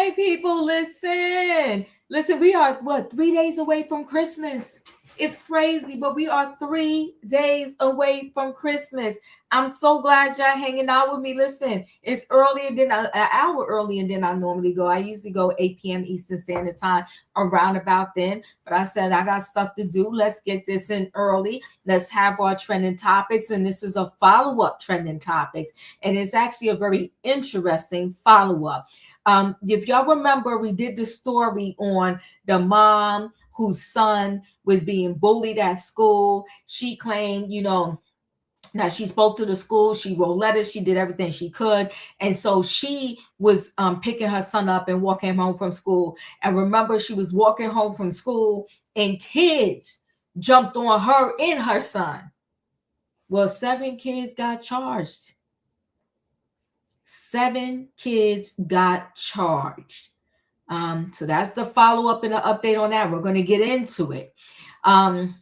Hey, people, listen. Listen, we are, 3 days away from Christmas. It's crazy, but we are 3 days away from Christmas. I'm so glad y'all hanging out with me. Listen, it's earlier than an hour earlier than I normally go. I usually go 8 p.m. Eastern Standard Time around about then. But I said, I got stuff to do. Let's get this in early. Let's have our trending topics. And this is a follow-up trending topics. And it's actually a very interesting follow-up. If y'all remember, we did the story on the mom whose son was being bullied at school. She claimed, now she spoke to the school, she wrote letters, she did everything she could. And so she was picking her son up and walking home from school. And remember, she was walking home from school and kids jumped on her and her son. Well, 7 kids got charged. 7 kids got charged. So that's the follow-up and the update on that. We're going to get into it. And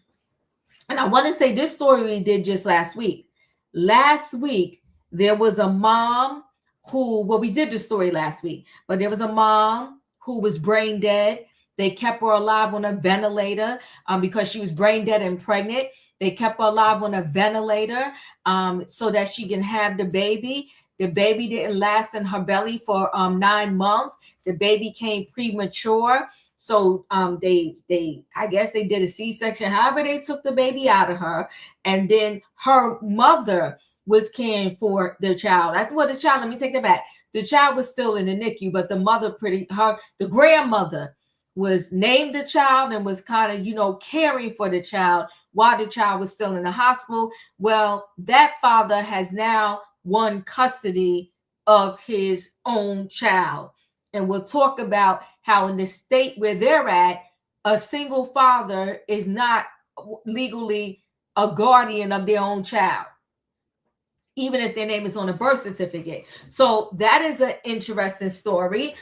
I want to say this story we did just last week. Last week, there was a mom we did the story last week, but there was a mom who was brain dead. They kept her alive on a ventilator because she was brain dead and pregnant. They kept her alive on a ventilator so that she can have the baby. The baby didn't last in her belly for 9 months. The baby came premature. So I guess they did a C-section. However, they took the baby out of her. And then her mother was caring for the child. Let me take that back. The child was still in the NICU, but the mother, the grandmother was named the child and was kind of, caring for the child while the child was still in the hospital. Well, that father has now won custody of his own child. And we'll talk about how in the state where they're at, a single father is not legally a guardian of their own child, even if their name is on a birth certificate. So that is an interesting story.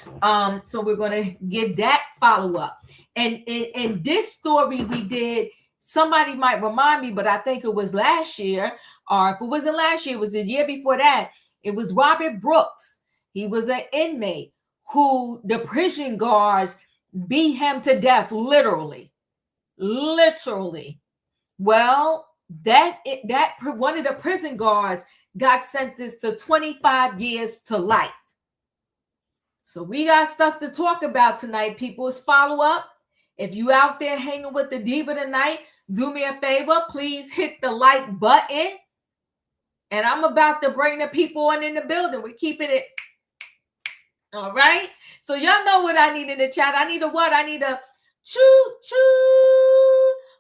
So we're going to get that follow-up. And in this story we did, somebody might remind me, but I think it was last year, or if it wasn't last year, it was the year before that. It was Robert Brooks. He was an inmate who the prison guards beat him to death, literally. Well, that one of the prison guards got sentenced to 25 years to life. So we got stuff to talk about tonight, people. It's follow-up. If you out there hanging with the diva tonight, do me a favor, please hit the like button. And I'm about to bring the people on in the building. We're keeping it. All right. So y'all know what I need in the chat. I need a what? I need a choo-choo.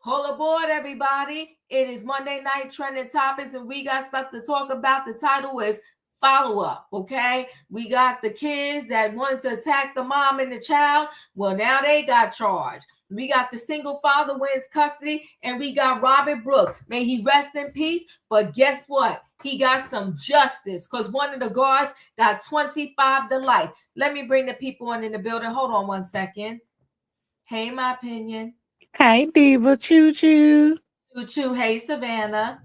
Hold aboard, everybody. It is Monday Night Trending Topics, and we got stuff to talk about. The title is follow-up, okay? We got the kids that wanted to attack the mom and the child. Well, now they got charged. We got the single father wins custody, and we got Robert Brooks. May he rest in peace. But guess what? He got some justice because one of the guards got 25 to life. Let me bring the people on in the building. Hold on one second. Hey, my opinion. Hey, diva. Choo-choo. Choo-choo. Hey, Savannah.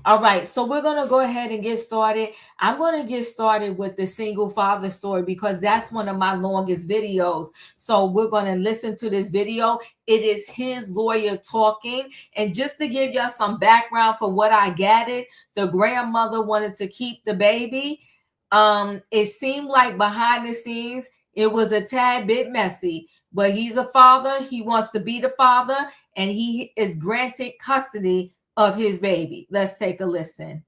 All right, so we're going to go ahead and get started. I'm going to get started with the single father story because that's one of my longest videos. So we're going to listen to this video. It is his lawyer talking. And just to give y'all some background for what I gathered, the grandmother wanted to keep the baby. It seemed like behind the scenes, it was a tad bit messy. But he's a father. He wants to be the father, and he is granted custody of his baby. Let's take a listen.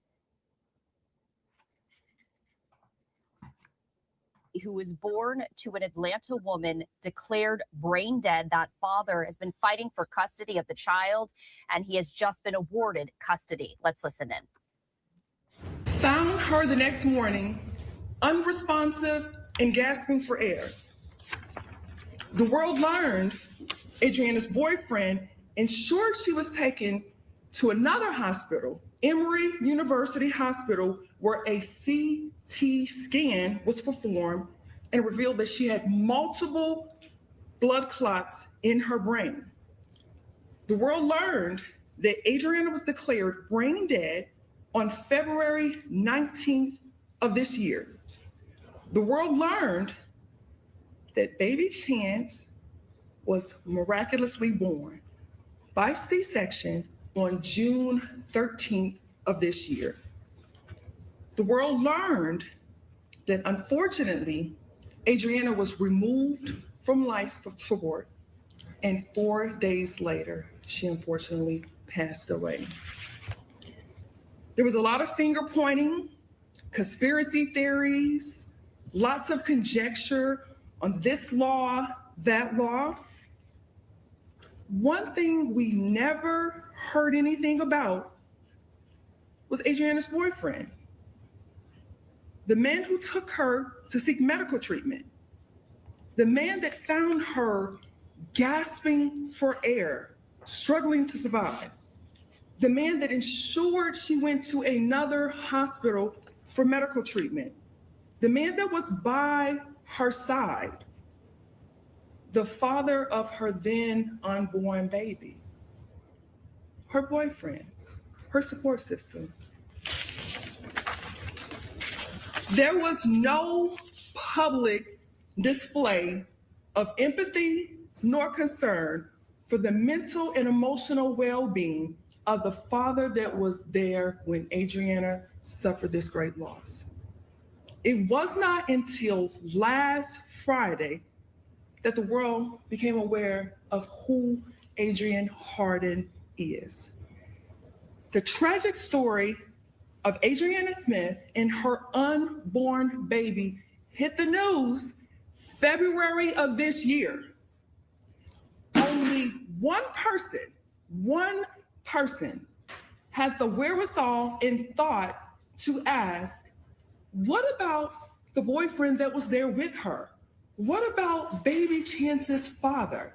Who was born to an Atlanta woman declared brain dead. That father has been fighting for custody of the child, and he has just been awarded custody. Let's listen in. Found her the next morning, unresponsive and gasping for air. The world learned Adriana's boyfriend ensured she was taken to another hospital, Emory University Hospital, where a CT scan was performed and revealed that she had multiple blood clots in her brain. The world learned that Adriana was declared brain dead on February 19th of this year. The world learned that baby Chance was miraculously born by C-section on June 13th of this year. The world learned that unfortunately, Adriana was removed from life support, and 4 days later, she unfortunately passed away. There was a lot of finger pointing, conspiracy theories, lots of conjecture on this law, that law. One thing we never heard anything about was Adriana's boyfriend, the man who took her to seek medical treatment, the man that found her gasping for air, struggling to survive, the man that ensured she went to another hospital for medical treatment, the man that was by her side, the father of her then unborn baby, her boyfriend, her support system. There was no public display of empathy nor concern for the mental and emotional well-being of the father that was there when Adriana suffered this great loss. It was not until last Friday that the world became aware of who Adrian Hardin is. The tragic story of Adriana Smith and her unborn baby hit the news February of this year. Only one person had the wherewithal and thought to ask, what about the boyfriend that was there with her? What about baby Chance's father?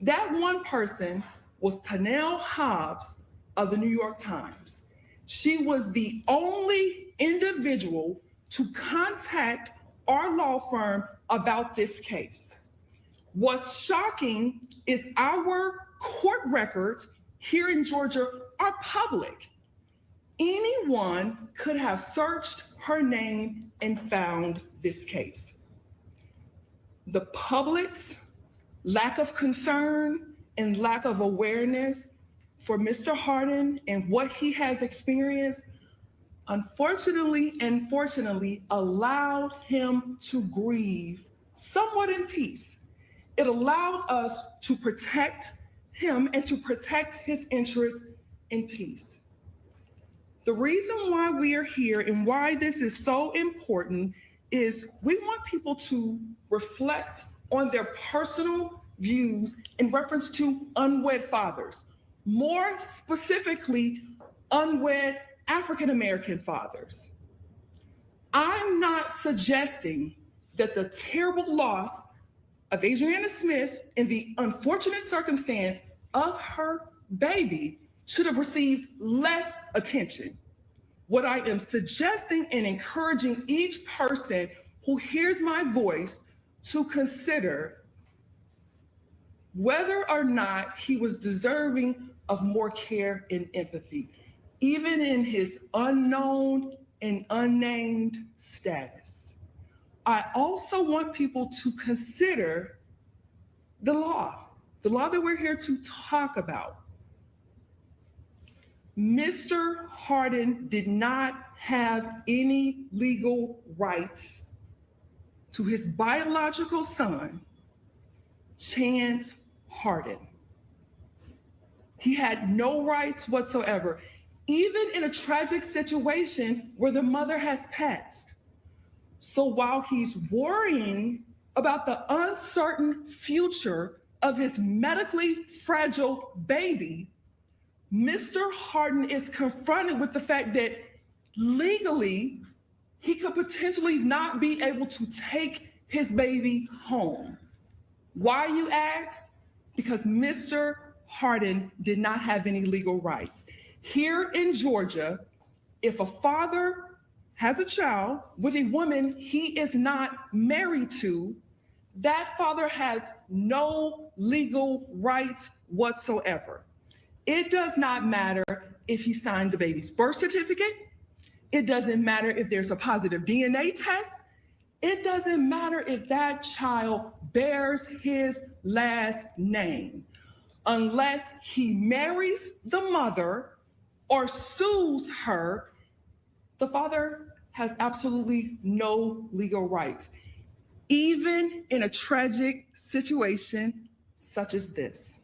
That one person was Tanel Hobbs of the New York Times. She was the only individual to contact our law firm about this case. What's shocking is our court records here in Georgia are public. Anyone could have searched her name and found this case. The public's lack of concern and lack of awareness for Mr. Hardin and what he has experienced, unfortunately and fortunately, allowed him to grieve somewhat in peace. It allowed us to protect him and to protect his interests in peace. The reason why we are here and why this is so important is we want people to reflect on their personal views in reference to unwed fathers, more specifically, unwed African-American fathers. I'm not suggesting that the terrible loss of Adriana Smith and the unfortunate circumstance of her baby should have received less attention. What I am suggesting and encouraging each person who hears my voice to consider whether or not he was deserving of more care and empathy, even in his unknown and unnamed status. I also want people to consider the law that we're here to talk about. Mr. Hardin did not have any legal rights to his biological son, Chance Hardin. He had no rights whatsoever, even in a tragic situation where the mother has passed. So while he's worrying about the uncertain future of his medically fragile baby, Mr. Hardin is confronted with the fact that legally, he could potentially not be able to take his baby home. Why, you ask? Because Mr. Hardin did not have any legal rights. Here in Georgia, if a father has a child with a woman he is not married to, that father has no legal rights whatsoever. It does not matter if he signed the baby's birth certificate. It doesn't matter if there's a positive DNA test. It doesn't matter if that child bears his last name. Unless he marries the mother or sues her, the father has absolutely no legal rights, even in a tragic situation such as this.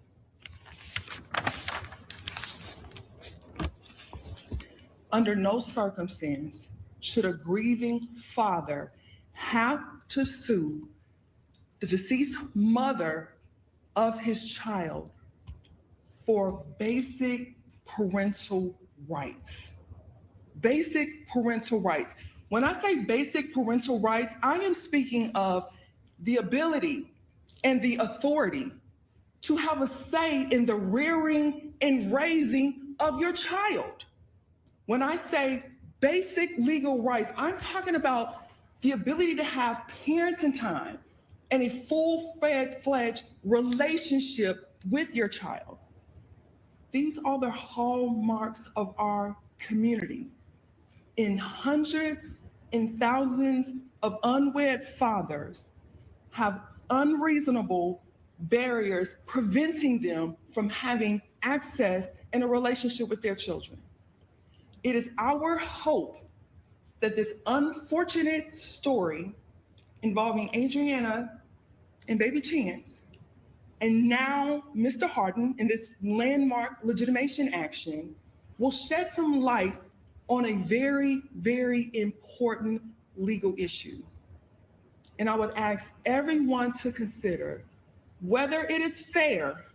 Under no circumstance should a grieving father have to sue the deceased mother of his child for basic parental rights. Basic parental rights. When I say basic parental rights, I am speaking of the ability and the authority to have a say in the rearing and raising of your child. When I say basic legal rights, I'm talking about the ability to have parenting time and a full-fledged relationship with your child. These are the hallmarks of our community. In hundreds and thousands of unwed fathers have unreasonable barriers preventing them from having access and a relationship with their children. It is our hope that this unfortunate story involving Adriana and baby Chance, and now Mr. Harden in this landmark legitimation action, will shed some light on a very, very important legal issue. And I would ask everyone to consider whether it is fair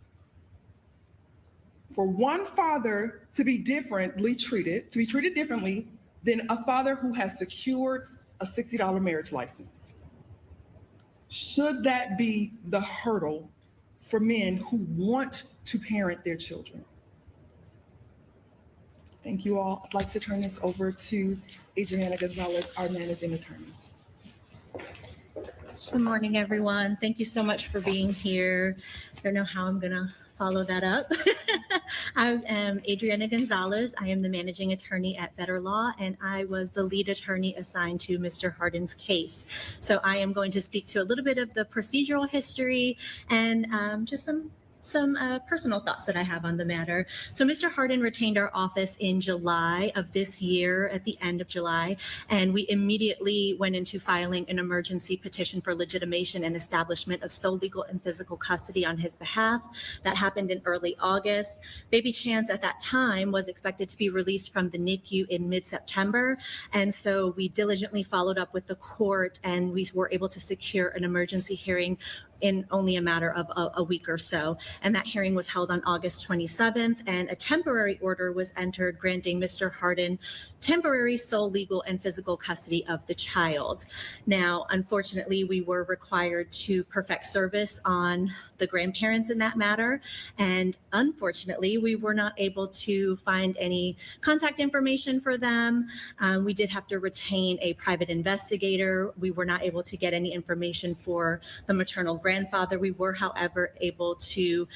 for one father to be treated differently than a father who has secured a $60 marriage license. Should that be the hurdle for men who want to parent their children? Thank you all. I'd like to turn this over to Adriana Gonzalez, our managing attorney. Good morning, everyone. Thank you so much for being here. I don't know how I'm going to follow that up. I am Adriana Gonzalez. I am the managing attorney at Better Law, and I was the lead attorney assigned to Mr. Harden's case. So I am going to speak to a little bit of the procedural history and just some personal thoughts that I have on the matter. So Mr. Harden retained our office in July of this year, at the end of July, and we immediately went into filing an emergency petition for legitimation and establishment of sole legal and physical custody on his behalf. That happened in early August. Baby Chance at that time was expected to be released from the NICU in mid-September, and so we diligently followed up with the court, and we were able to secure an emergency hearing in only a matter of a week or so. And that hearing was held on August 27th, and a temporary order was entered granting Mr. Harden temporary sole legal and physical custody of the child. Now, unfortunately, we were required to perfect service on the grandparents in that matter. And unfortunately, we were not able to find any contact information for them. We did have to retain a private investigator. We were not able to get any information for the maternal grandfather. We were, however, able to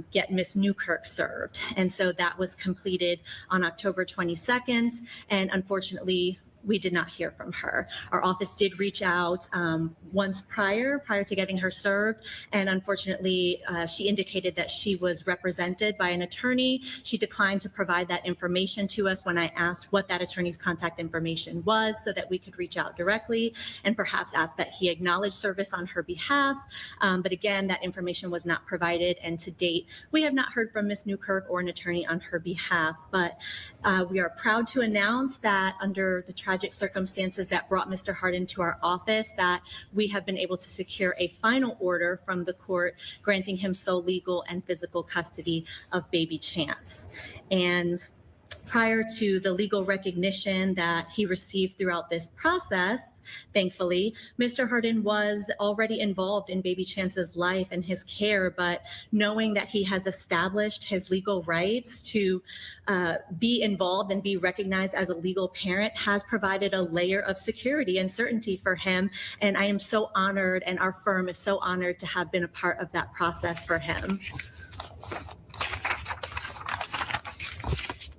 get Miss Newkirk served. And so that was completed on October 22nd. And unfortunately, we did not hear from her. Our office did reach out once prior to getting her served. And unfortunately, she indicated that she was represented by an attorney. She declined to provide that information to us when I asked what that attorney's contact information was so that we could reach out directly and perhaps ask that he acknowledge service on her behalf. But again, that information was not provided. And to date, we have not heard from Ms. Newkirk or an attorney on her behalf. But we are proud to announce that under the tragic circumstances that brought Mr. Harden to our office, that we have been able to secure a final order from the court granting him sole legal and physical custody of baby Chance. And prior to the legal recognition that he received throughout this process, thankfully, Mr. Harden was already involved in baby Chance's life and his care, but knowing that he has established his legal rights to be involved and be recognized as a legal parent has provided a layer of security and certainty for him. And I am so honored, and our firm is so honored to have been a part of that process for him.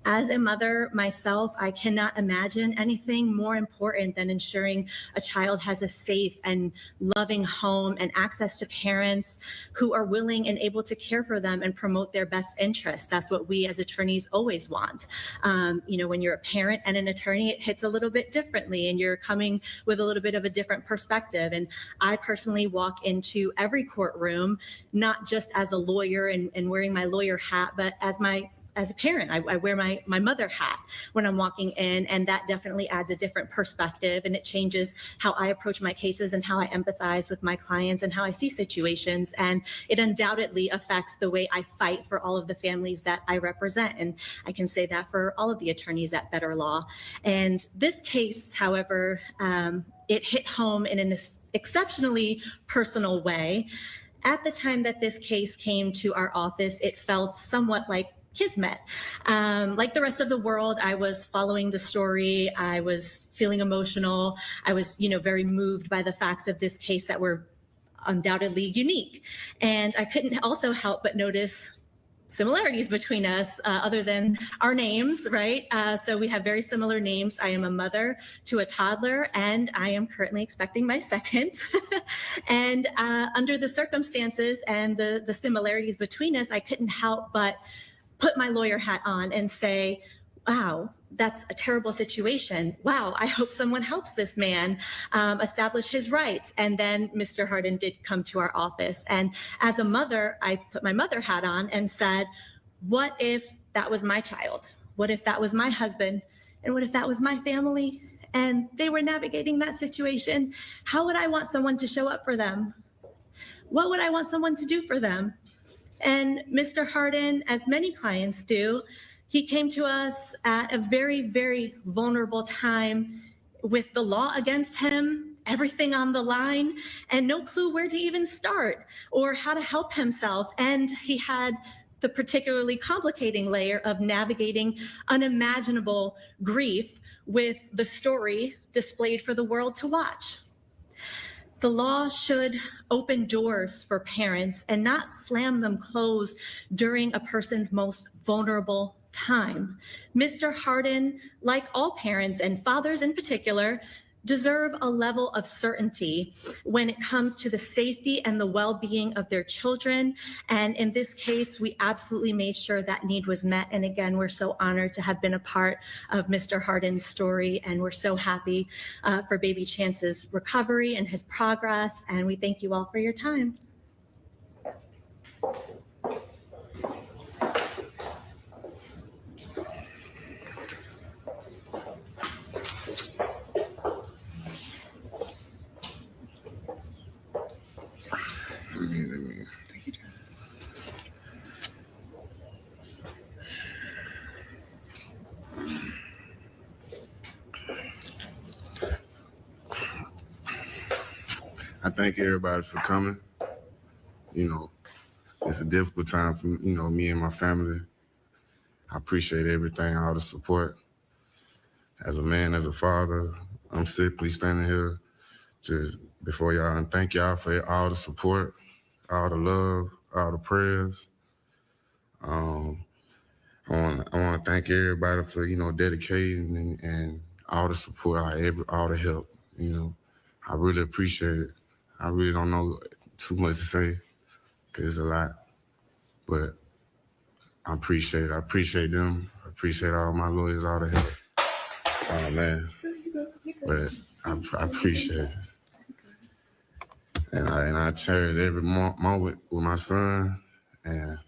As a mother myself, I cannot imagine anything more important than ensuring a child has a safe and loving home and access to parents who are willing and able to care for them and promote their best interests. That's what we as attorneys always want. When you're a parent and an attorney, it hits a little bit differently and you're coming with a little bit of a different perspective. And I personally walk into every courtroom, not just as a lawyer and wearing my lawyer hat, but as a parent. I wear my mother hat when I'm walking in, and that definitely adds a different perspective, and it changes how I approach my cases and how I empathize with my clients and how I see situations. And it undoubtedly affects the way I fight for all of the families that I represent. And I can say that for all of the attorneys at Better Law. And this case, however, it hit home in an exceptionally personal way. At the time that this case came to our office, it felt somewhat like kismet. Like the rest of the world, I was following the story. I was feeling emotional. I was, very moved by the facts of this case that were undoubtedly unique. And I couldn't also help but notice similarities between us, other than our names, right? So we have very similar names. I am a mother to a toddler, and I am currently expecting my second. And under the circumstances and the similarities between us, I couldn't help but put my lawyer hat on and say, wow, that's a terrible situation. Wow, I hope someone helps this man establish his rights. And then Mr. Harden did come to our office. And as a mother, I put my mother hat on and said, what if that was my child? What if that was my husband? And what if that was my family? And they were navigating that situation? How would I want someone to show up for them? What would I want someone to do for them? And Mr. Harden, as many clients do, he came to us at a very, very vulnerable time with the law against him, everything on the line, and no clue where to even start or how to help himself. And he had the particularly complicating layer of navigating unimaginable grief with the story displayed for the world to watch. The law should open doors for parents and not slam them closed during a person's most vulnerable time. Mr. Harden, like all parents and fathers in particular, deserve a level of certainty when it comes to the safety and the well-being of their children. And in this case, we absolutely made sure that need was met. And again, we're so honored to have been a part of Mr. Harden's story. And we're so happy for baby Chance's recovery and his progress. And we thank you all for your time. I thank everybody for coming. It's a difficult time for, me and my family. I appreciate everything, all the support. As a man, as a father, I'm simply standing here just before y'all and thank y'all for all the support, all the love, all the prayers. I want to thank everybody for, dedicating and all the support, all the help. I really appreciate it. I really don't know too much to say because it's a lot, but I appreciate it. I appreciate them. I appreciate all my lawyers, all the help. Oh, man. But I appreciate it. And I cherish every moment with my son, and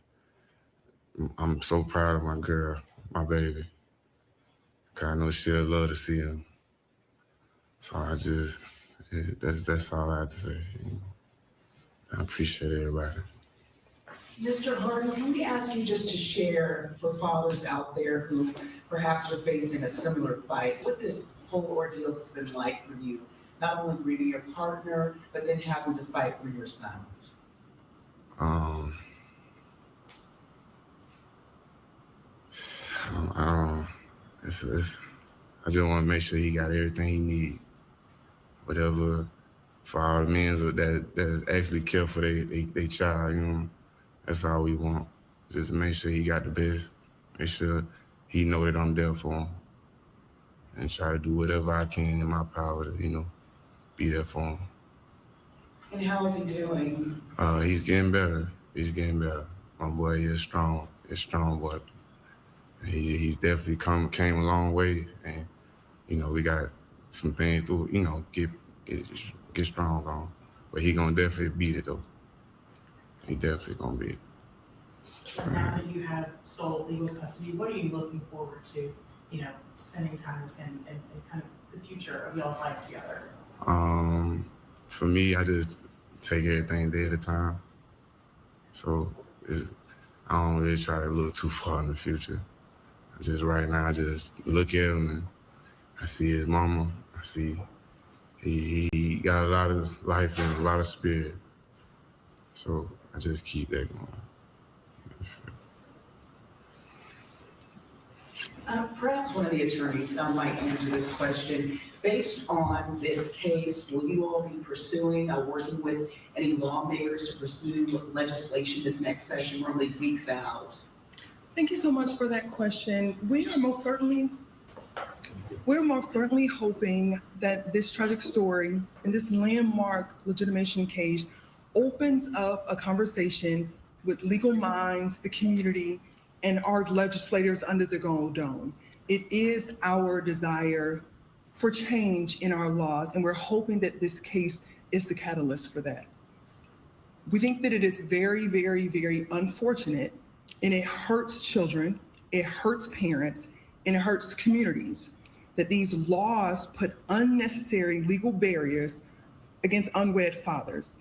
I'm so proud of my girl, my baby. Cause I know she'll love to see him. So that's all I have to say. I appreciate everybody. Mr. Harden, can we ask you just to share for fathers out there who perhaps are facing a similar fight, what this whole ordeal has been like for you? Not only grieving your partner, but then having to fight for your son. I just want to make sure he got everything he needs. Whatever, for all the men that actually care for their child, that's all we want. Just make sure he got the best. Make sure he know that I'm there for him, and try to do whatever I can in my power to, be there for him. And how is he doing? He's getting better. He's getting better. My boy is strong. He's strong, but he's definitely came a long way, and we got some things to get strong on. But he gonna definitely beat it though. He definitely gonna beat it. Now that you have sole legal custody, what are you looking forward to, spending time and kind of the future of y'all's life together? For me, I just take everything day at a time. So I don't really try to look too far in the future. Right now, I just look at him and I see his mama. I see he got a lot of life and a lot of spirit. So I just keep that going. Perhaps one of the attorneys might answer this question. Based on this case, will you all be pursuing, working with any lawmakers to pursue legislation this next session? We're only weeks out. Thank you so much for that question. We're most certainly hoping that this tragic story and this landmark legitimation case opens up a conversation with legal minds, the community, and our legislators under the Gold Dome. It is our desire for change in our laws, and we're hoping that this case is the catalyst for that. We think that it is very, very, very unfortunate, and it hurts children, it hurts parents, and it hurts communities that these laws put unnecessary legal barriers against unwed fathers.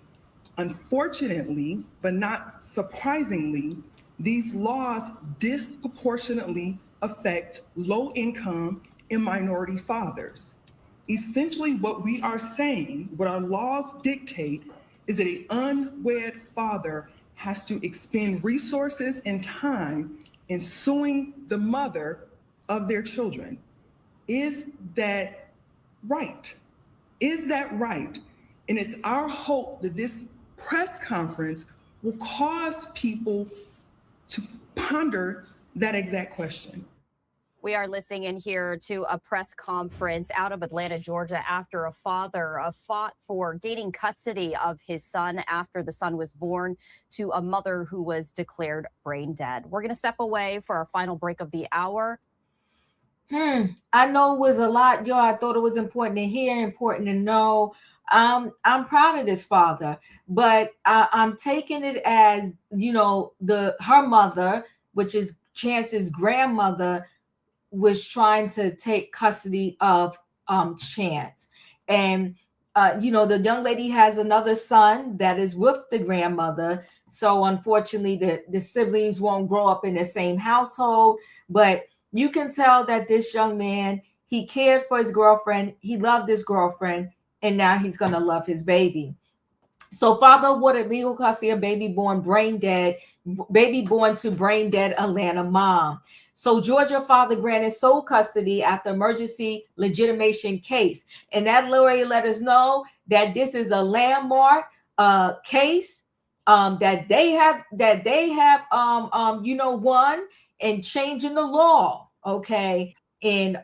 Unfortunately, but not surprisingly, these laws disproportionately affect low-income and minority fathers. Essentially, what we are saying, what our laws dictate, is that an unwed father has to expend resources and time in suing the mother of their children. Is that right? Is that right? And it's our hope that this press conference will cause people to ponder that exact question. We are listening in here to a press conference out of Atlanta, Georgia, after a father fought for gaining custody of his son after the son was born to a mother who was declared brain dead. We're going to step away for our final break of the hour. I know it was a lot, y'all. I thought it was important to hear, important to know. I'm proud of this father, but I'm taking it as, her mother, which is Chance's grandmother, was trying to take custody of Chance. And, the young lady has another son that is with the grandmother. So unfortunately, the siblings won't grow up in the same household. But you can tell that this young man, he cared for his girlfriend. He loved his girlfriend. And now he's going to love his baby. So father awarded legal custody of baby born to brain dead Atlanta mom. So Georgia father granted sole custody after emergency legitimation case. And that lawyer let us know that this is a landmark case that they have won and changing the law, okay, and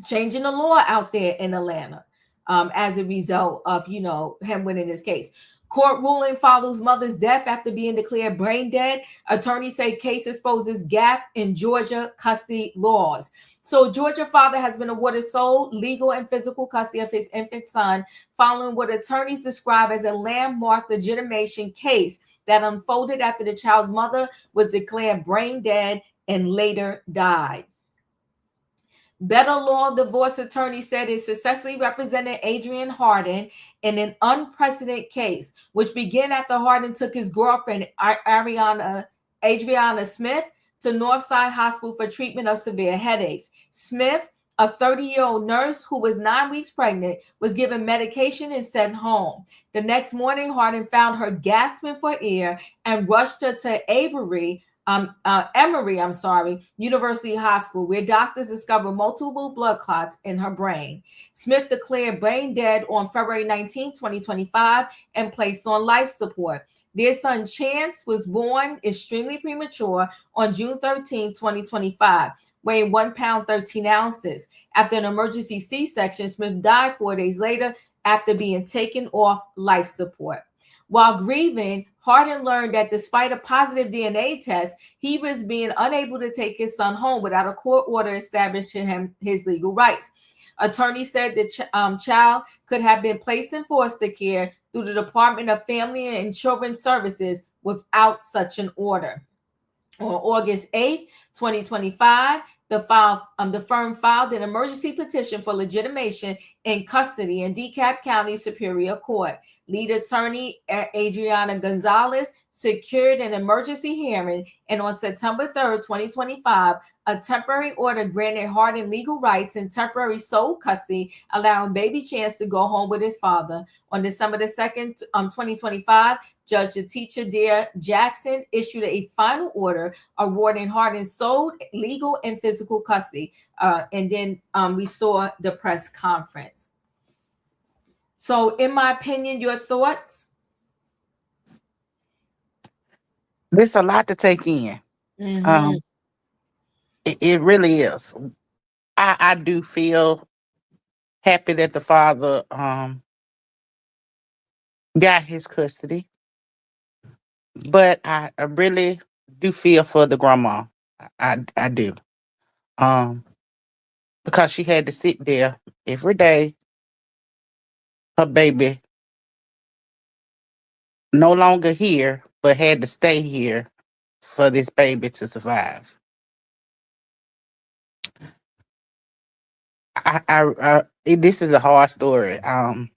changing the law out there in Atlanta as a result of, him winning this case. Court ruling follows mother's death after being declared brain dead. Attorneys say case exposes gap in Georgia custody laws. So Georgia father has been awarded sole legal and physical custody of his infant son following what attorneys describe as a landmark legitimation case that unfolded after the child's mother was declared brain dead and later died. Better Law divorce attorney said it successfully represented Adrian Hardin in an unprecedented case, which began after Hardin took his girlfriend, Adriana Smith, to Northside Hospital for treatment of severe headaches. Smith, a 30-year-old nurse who was 9 weeks pregnant, was given medication and sent home. The next morning, Hardin found her gasping for air and rushed her to Emory University Hospital, where doctors discovered multiple blood clots in her brain. Smith declared brain dead on February 19, 2025, and placed on life support. Their son Chance was born extremely premature on June 13, 2025, weighing 1 pound 13 ounces. After an emergency C-section, Smith died 4 days later after being taken off life support. While grieving, Hardin learned that despite a positive DNA test, he was being unable to take his son home without a court order establishing him his legal rights. Attorneys said the child could have been placed in foster care through the Department of Family and Children's Services without such an order. On August 8, 2025, the firm filed an emergency petition for legitimation in custody in DeKalb County Superior Court. Lead attorney Adriana Gonzalez secured an emergency hearing, and on September 3rd, 2025, a temporary order granted Hardin legal rights in temporary sole custody, allowing baby Chance to go home with his father. On December 2nd, 2025, Judge Letitia Dare Jackson issued a final order awarding Hardin sole legal and physical custody. And then we saw the press conference. So, in my opinion, your thoughts? There's a lot to take in. It really is. I do feel happy that the father got his custody, but I really do feel for the grandma. I do. Because she had to sit there every day. Her baby no longer here, but had to stay here for this baby to survive. This is a hard story. I'm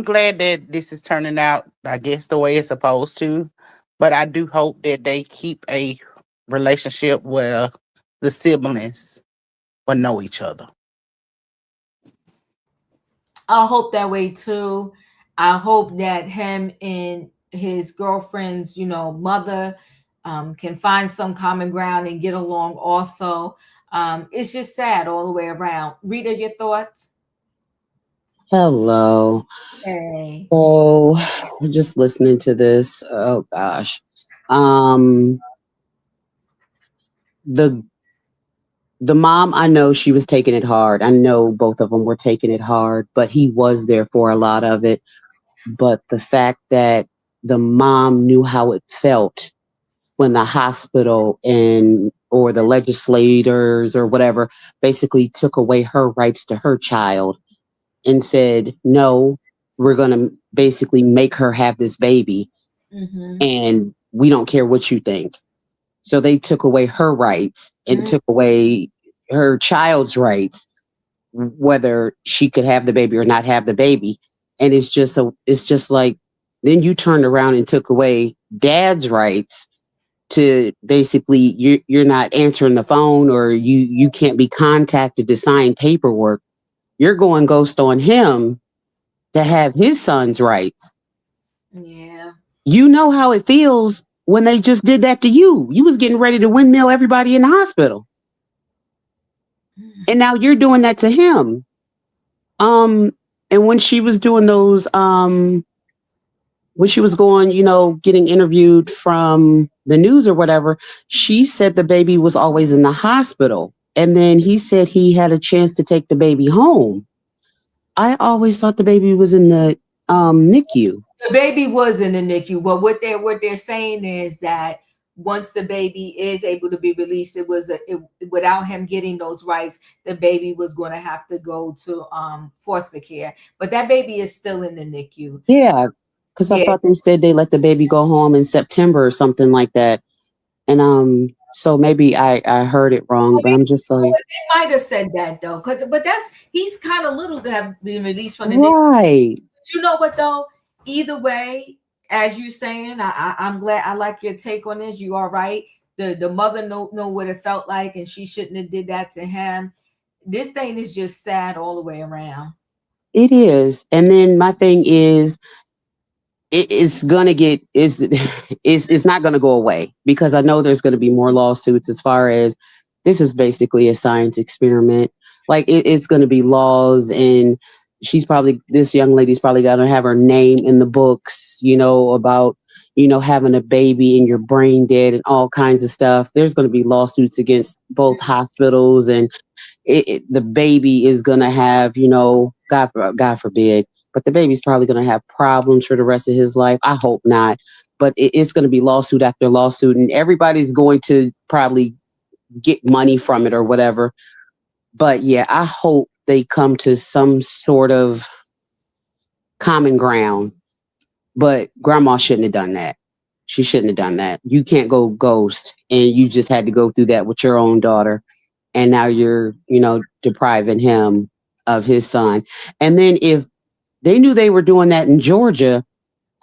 glad that this is turning out, I guess, the way it's supposed to, but I do hope that they keep a relationship where the siblings will know each other. I hope that way too. I hope that him and his girlfriend's, mother can find some common ground and get along also. It's just sad all the way around. Rita, your thoughts? Hello. Hey. Oh, just listening to this. Oh gosh. The mom, I know she was taking it hard. I know both of them were taking it hard, but he was there for a lot of it. But the fact that the mom knew how it felt when the hospital or the legislators or whatever basically took away her rights to her child and said, no, we're going to basically make her have this baby. And we don't care what you think. So they took away her rights and took away her child's rights, whether she could have the baby or not have the baby. And it's just like, then you turned around and took away dad's rights to basically, you're not answering the phone, or you can't be contacted to sign paperwork. You're going ghost on him to have his son's rights. Yeah. You know how it feels when they just did that to you. You was getting ready to windmill everybody in the hospital. And now you're doing that to him. And when she was doing those, when she was going, getting interviewed from the news or whatever, she said the baby was always in the hospital. And then he said he had a chance to take the baby home. I always thought the baby was in the NICU. The baby was in the NICU. But what they're saying is that once the baby is able to be released, without him getting those rights, the baby was going to have to go to foster care. But that baby is still in the NICU. Yeah, because I thought they said they let the baby go home in September or something like that. And so maybe I heard it wrong, but I'm just like, they might have said that though, but he's kind of little to have been released from the right. NICU. But you know what though? Either way, as you saying, I'm glad. I like your take on this. You are right. The mother know what it felt like, and she shouldn't have did that to him. This thing is just sad all the way around. It is. And then my thing is, it's not gonna go away, because I know there's gonna be more lawsuits as far as this is basically a science experiment. Like it's gonna be laws and this young lady's probably gonna have her name in the books, about, having a baby and your brain dead and all kinds of stuff. There's going to be lawsuits against both hospitals, and the baby is going to have, God forbid, but the baby's probably going to have problems for the rest of his life. I hope not, but it's going to be lawsuit after lawsuit, and everybody's going to probably get money from it or whatever. But yeah, I hope they come to some sort of common ground. But grandma shouldn't have done that. She shouldn't have done that. You can't go ghost, and you just had to go through that with your own daughter. And now you're, depriving him of his son. And then if they knew they were doing that in Georgia,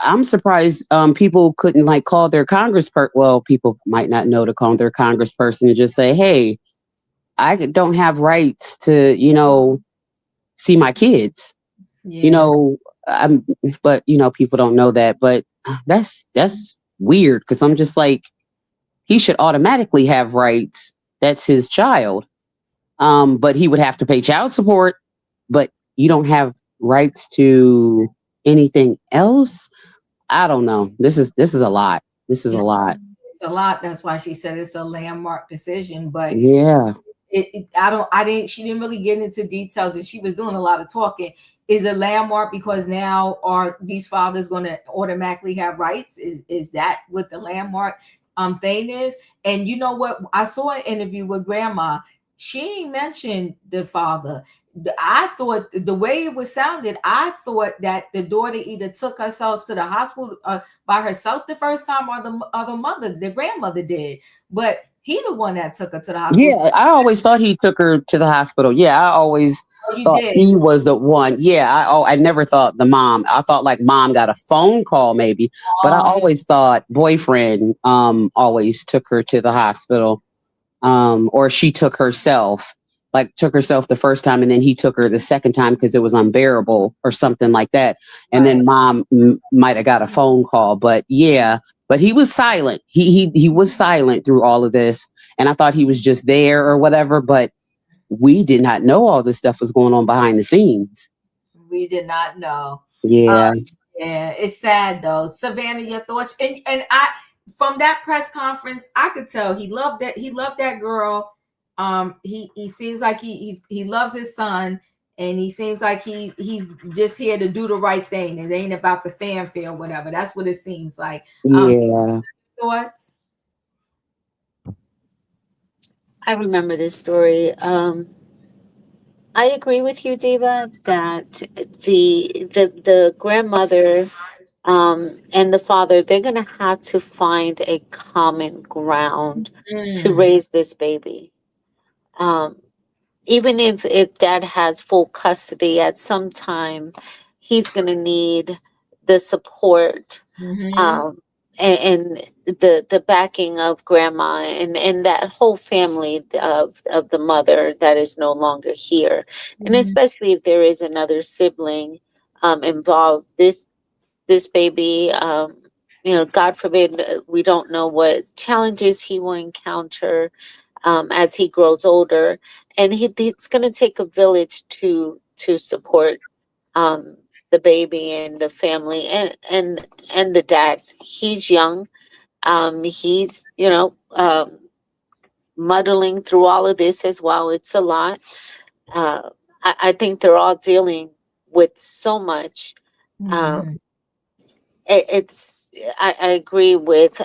I'm surprised people couldn't call their congressperson. Well, people might not know to call their congressperson and just say, hey, I don't have rights to, see my kids. Yeah. But people don't know that. But that's weird, because I'm just like, he should automatically have rights. That's his child. But he would have to pay child support. But you don't have rights to anything else. I don't know. This is a lot. This is a lot. It's a lot. That's why she said it's a landmark decision. But Yeah. She didn't really get into details, and she was doing a lot of talking. Is a landmark because now are these fathers going to automatically have rights? Is that what the landmark thing is? And you know what? I saw an interview with grandma. She mentioned the father. I thought the way it was sounded, I thought that the daughter either took herself to the hospital by herself the first time, or the other mother, the grandmother did. But he the one that took her to the hospital. Yeah, I always thought he took her to the hospital. Yeah, I always thought he was the one. Yeah, I never thought the mom. I thought mom got a phone call maybe, but I always thought boyfriend always took her to the hospital, or she took herself the first time, and then he took her the second time because it was unbearable or something like that. And then mom might have got a phone call, but yeah. But he was silent. He was silent through all of this. And I thought he was just there or whatever. But we did not know all this stuff was going on behind the scenes. We did not know. Yeah. Yeah. It's sad though. Savannah, your thoughts? And I, from that press conference, I could tell he loved that. He loved that girl. He seems like he loves his son. And he seems like he's just here to do the right thing. It ain't about the fanfare or whatever. That's what it seems like. Yeah. Thoughts? I remember this story. I agree with you, Diva, that the grandmother and the father, they're going to have to find a common ground to raise this baby. Even if dad has full custody, at some time he's going to need the support and the backing of grandma and that whole family of the mother that is no longer here. And especially if there is another sibling involved, this baby, God forbid, we don't know what challenges he will encounter as he grows older, and it's going to take a village to support the baby and the family and the dad. He's young. He's muddling through all of this as well. It's a lot. I think they're all dealing with so much. I agree with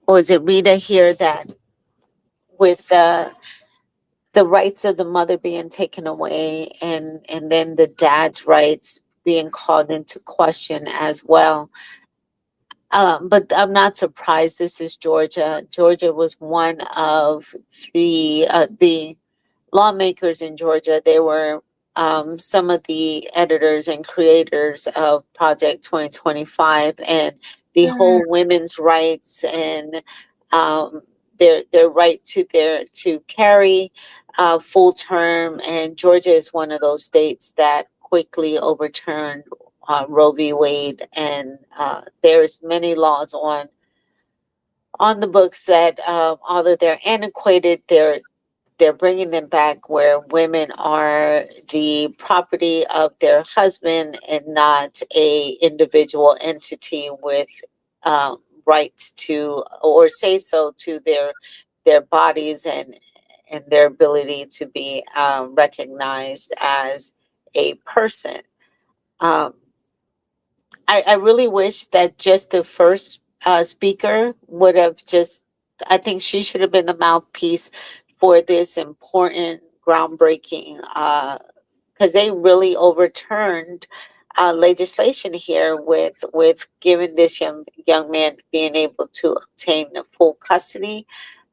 was it Rita here, that with the rights of the mother being taken away, and then the dad's rights being called into question as well. But I'm not surprised. This is Georgia. Georgia was one of the lawmakers in Georgia. They were some of the editors and creators of Project 2025, and the whole women's rights and their right to carry full term. And Georgia is one of those states that quickly overturned Roe v. Wade, and there's many laws on the books that although they're antiquated, they're they're bringing them back where women are the property of their husband and not a individual entity with rights to or say so to their bodies and their ability to be recognized as a person. Um, I really wish that just the first speaker would have just, I think she should have been the mouthpiece for this important, groundbreaking, because they really overturned legislation here with giving this young man being able to obtain full custody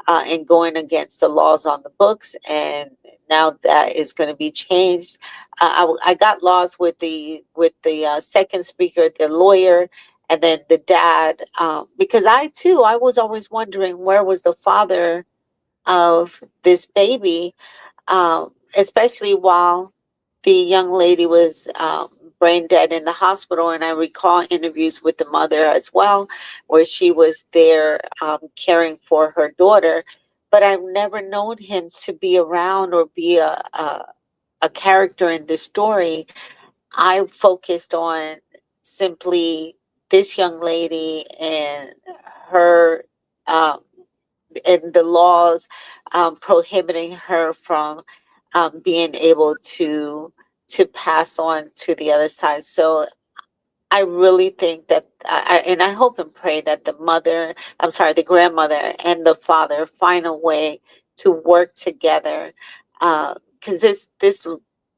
and going against the laws on the books. And now that is going to be changed. I got lost with the second speaker, the lawyer, and then the dad, because I was always wondering where was the father of this baby, especially while the young lady was brain dead in the hospital. And I recall interviews with the mother as well, where she was there caring for her daughter. But I've never known him to be around or be a character in this story. I focused on simply this young lady and her. Um, and the laws prohibiting her from being able to pass on to the other side. So I really think that, and I hope and pray that the grandmother and the father find a way to work together, because this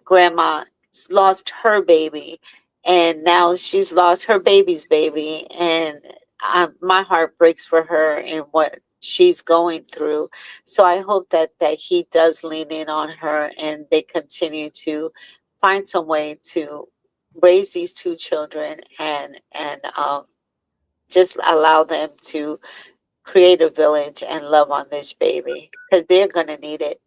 grandma lost her baby, and now she's lost her baby's baby, and my heart breaks for her and what she's going through. So I hope that he does lean in on her, and they continue to find some way to raise these two children and just allow them to create a village and love on this baby because they're gonna need it.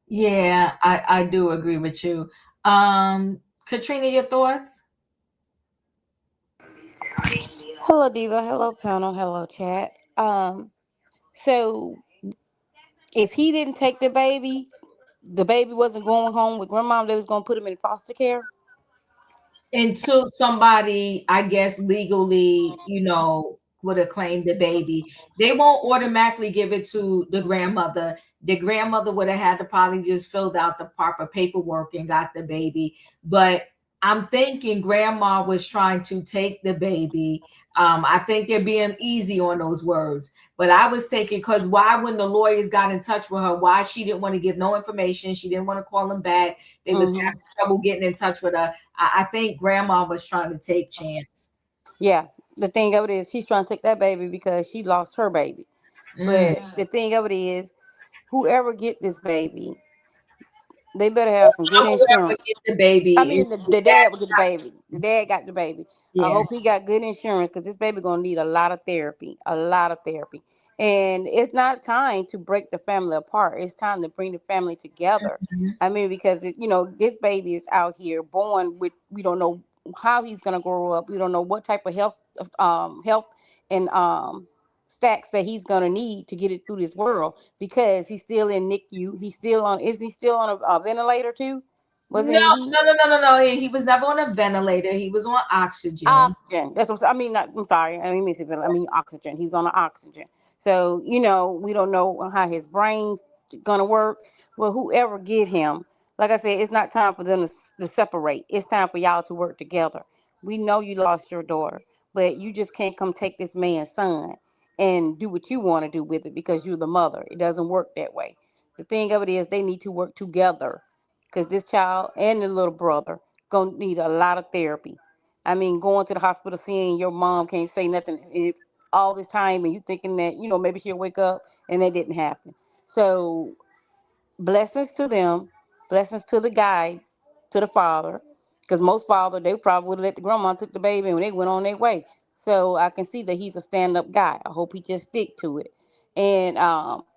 Yeah, I do agree with you. Katrina, your thoughts? Hello, Diva. Hello, panel. Hello, chat. So if he didn't take the baby wasn't going home with grandma. They was gonna put him in foster care. Until somebody, I guess, legally, would have claimed the baby. They won't automatically give it to the grandmother. The grandmother would have had to probably just filled out the proper paperwork and got the baby. But I'm thinking grandma was trying to take the baby. I think they're being easy on those words. But I was thinking, because why, when the lawyers got in touch with her, why she didn't want to give no information? She didn't want to call them back. They was Mm-hmm. having trouble getting in touch with her. I think grandma was trying to take chance. Yeah. The thing of it is, she's trying to take that baby because she lost her baby. Mm. But the thing of it is, whoever get this baby, they better have some good Whoever insurance. get the I baby, mean, the dad would get the baby. The dad got the baby. I yeah. hope he got good insurance because this baby gonna need a lot of therapy, a lot of therapy. And it's not time to break the family apart. It's time to bring the family together. Mhm. I mean, because this baby is out here born with, we don't know how he's gonna grow up. We don't know what type of health and stacks that he's gonna need to get it through this world because he's still in NICU. He's still on. Is he still on a ventilator too? No, Wasn't he? no. He was never on a ventilator. He was on oxygen. Oxygen. That's what I mean. Not, I'm sorry. I mean, I mean oxygen. He's on the oxygen. So we don't know how his brain's gonna work. Well, whoever get him, like I said, it's not time for them to separate. It's time for y'all to work together. We know you lost your daughter, but you just can't come take this man's son and do what you want to do with it because you're the mother. It doesn't work that way. The thing of it is, they need to work together because this child and the little brother gonna need a lot of therapy. I mean, going to the hospital, seeing your mom can't say nothing all this time, and you thinking that maybe she'll wake up, and that didn't happen. So blessings to them, blessings to the guy, to the father, because most father they probably would have let the grandma took the baby and they went on their way. So I can see that he's a stand up guy. I hope he just stick to it. And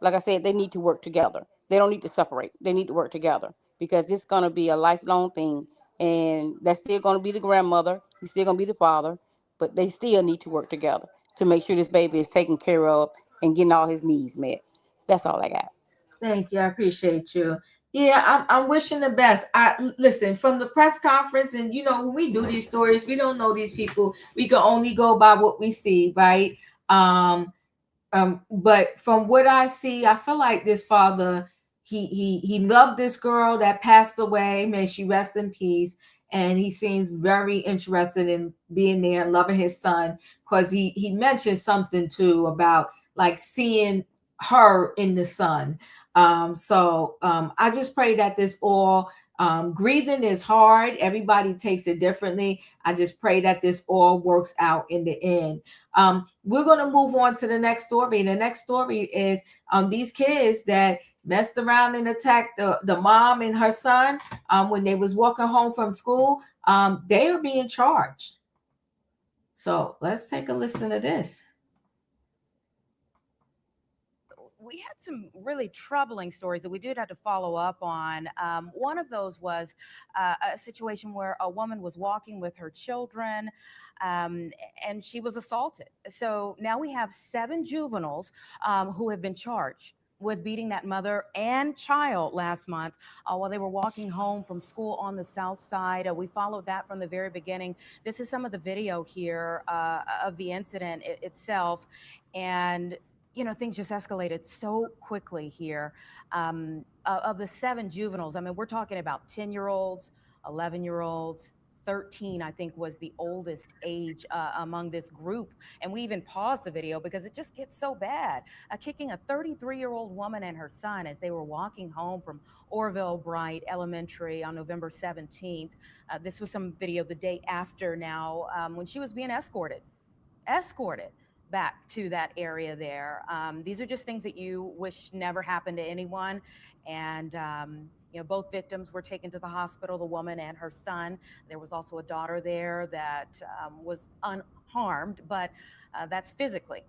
like I said, they need to work together. They don't need to separate. They need to work together because it's gonna be a lifelong thing. And that's still gonna be the grandmother. He's still gonna be the father, but they still need to work together to make sure this baby is taken care of and getting all his needs met. That's all I got. Thank you. I appreciate you. Yeah, I'm wishing the best. I listen from the press conference, and when we do these stories, we don't know these people. We can only go by what we see, right? Um, but from what I see, I feel like this father, he loved this girl that passed away. May she rest in peace. And he seems very interested in being there and loving his son, because he mentioned something too about like seeing her in the son. So I just pray that this all grieving is hard. Everybody takes it differently. I just pray that this all works out in the end. We're going to move on to the next story. The next story is these kids that messed around and attacked the mom and her son when they was walking home from school. They are being charged. So let's take a listen to this. We had some really troubling stories that we did have to follow up on. One of those was a situation where a woman was walking with her children and she was assaulted. So now we have 7 juveniles who have been charged with beating that mother and child last month while they were walking home from school on the south side. We followed that from the very beginning. This is some of the video here of the incident itself. And things just escalated so quickly here. Of the 7 juveniles, I mean, we're talking about 10-year-olds, 11-year-olds, 13, I think, was the oldest age among this group. And we even paused the video because it just gets so bad. Kicking a 33-year-old woman and her son as they were walking home from Orville Bright Elementary on November 17th. This was some video the day after now when she was being escorted back to that area there. These are just things that you wish never happened to anyone. And, both victims were taken to the hospital, the woman and her son. There was also a daughter there that was unharmed, but that's physically.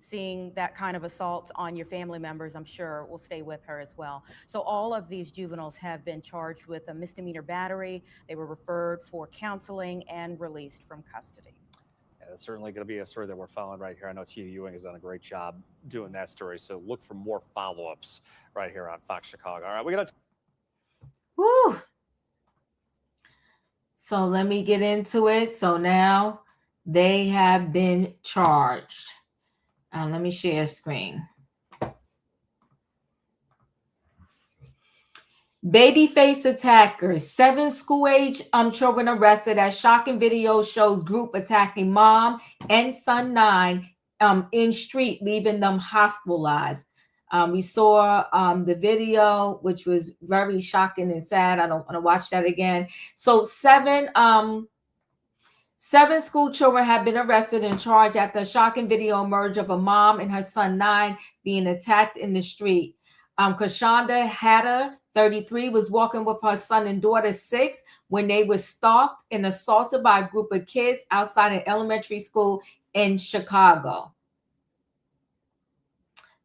Seeing that kind of assault on your family members, I'm sure, will stay with her as well. So all of these juveniles have been charged with a misdemeanor battery. They were referred for counseling and released from custody. It's certainly going to be a story that we're following right here. I know Tia Ewing has done a great job doing that story, so look for more follow-ups right here on Fox Chicago. All right, we're going to... Woo! So let me get into it. So now they have been charged. Let me share screen. Babyface attackers, 7 school-age children arrested as shocking video shows group attacking mom and son 9 in street, leaving them hospitalized. We saw the video, which was very shocking and sad. I don't want to watch that again. So 7 school children have been arrested and charged after a shocking video emerged of a mom and her son 9 being attacked in the street. Corshawnda Hatter, 33, was walking with her son and daughter 6 when they were stalked and assaulted by a group of kids outside an elementary school in Chicago.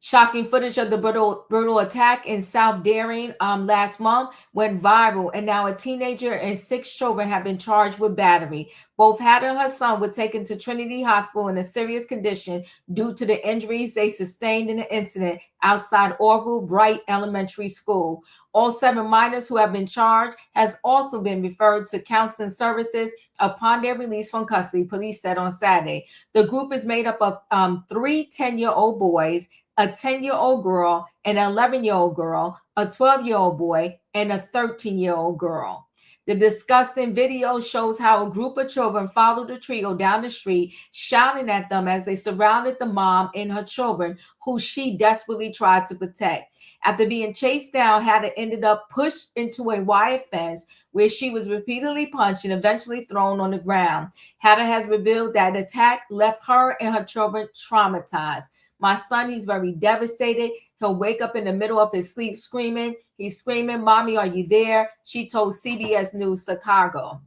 Shocking footage of the brutal attack in South Darien last month went viral, and now a teenager and 6 children have been charged with battery. Both Hatter and her son were taken to Trinity Hospital in a serious condition due to the injuries they sustained in the incident outside Orville Bright Elementary School. All 7 minors who have been charged has also been referred to counseling services upon their release from custody, police said on Saturday. The group is made up of 3 10-year-old boys, a 10-year-old girl, an 11-year-old girl, a 12-year-old boy, and a 13-year-old girl. The disgusting video shows how a group of children followed the trio down the street, shouting at them as they surrounded the mom and her children, who she desperately tried to protect. After being chased down, Hatter ended up pushed into a wire fence where she was repeatedly punched and eventually thrown on the ground. Hatter has revealed that the attack left her and her children traumatized. My son, he's very devastated. He'll wake up in the middle of his sleep screaming. He's screaming, "Mommy, are you there?" She told CBS News Chicago.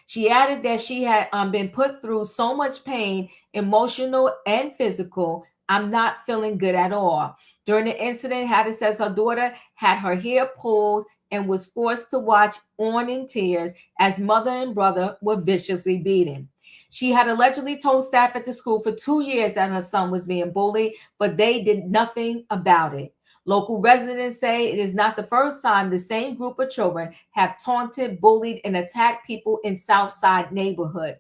She added that she had been put through so much pain, emotional and physical. "I'm not feeling good at all." During the incident, Hatter says her daughter had her hair pulled and was forced to watch on in tears as mother and brother were viciously beaten. She had allegedly told staff at the school for 2 years that her son was being bullied, but they did nothing about it. Local residents say it is not the first time the same group of children have taunted, bullied, and attacked people in Southside neighborhood.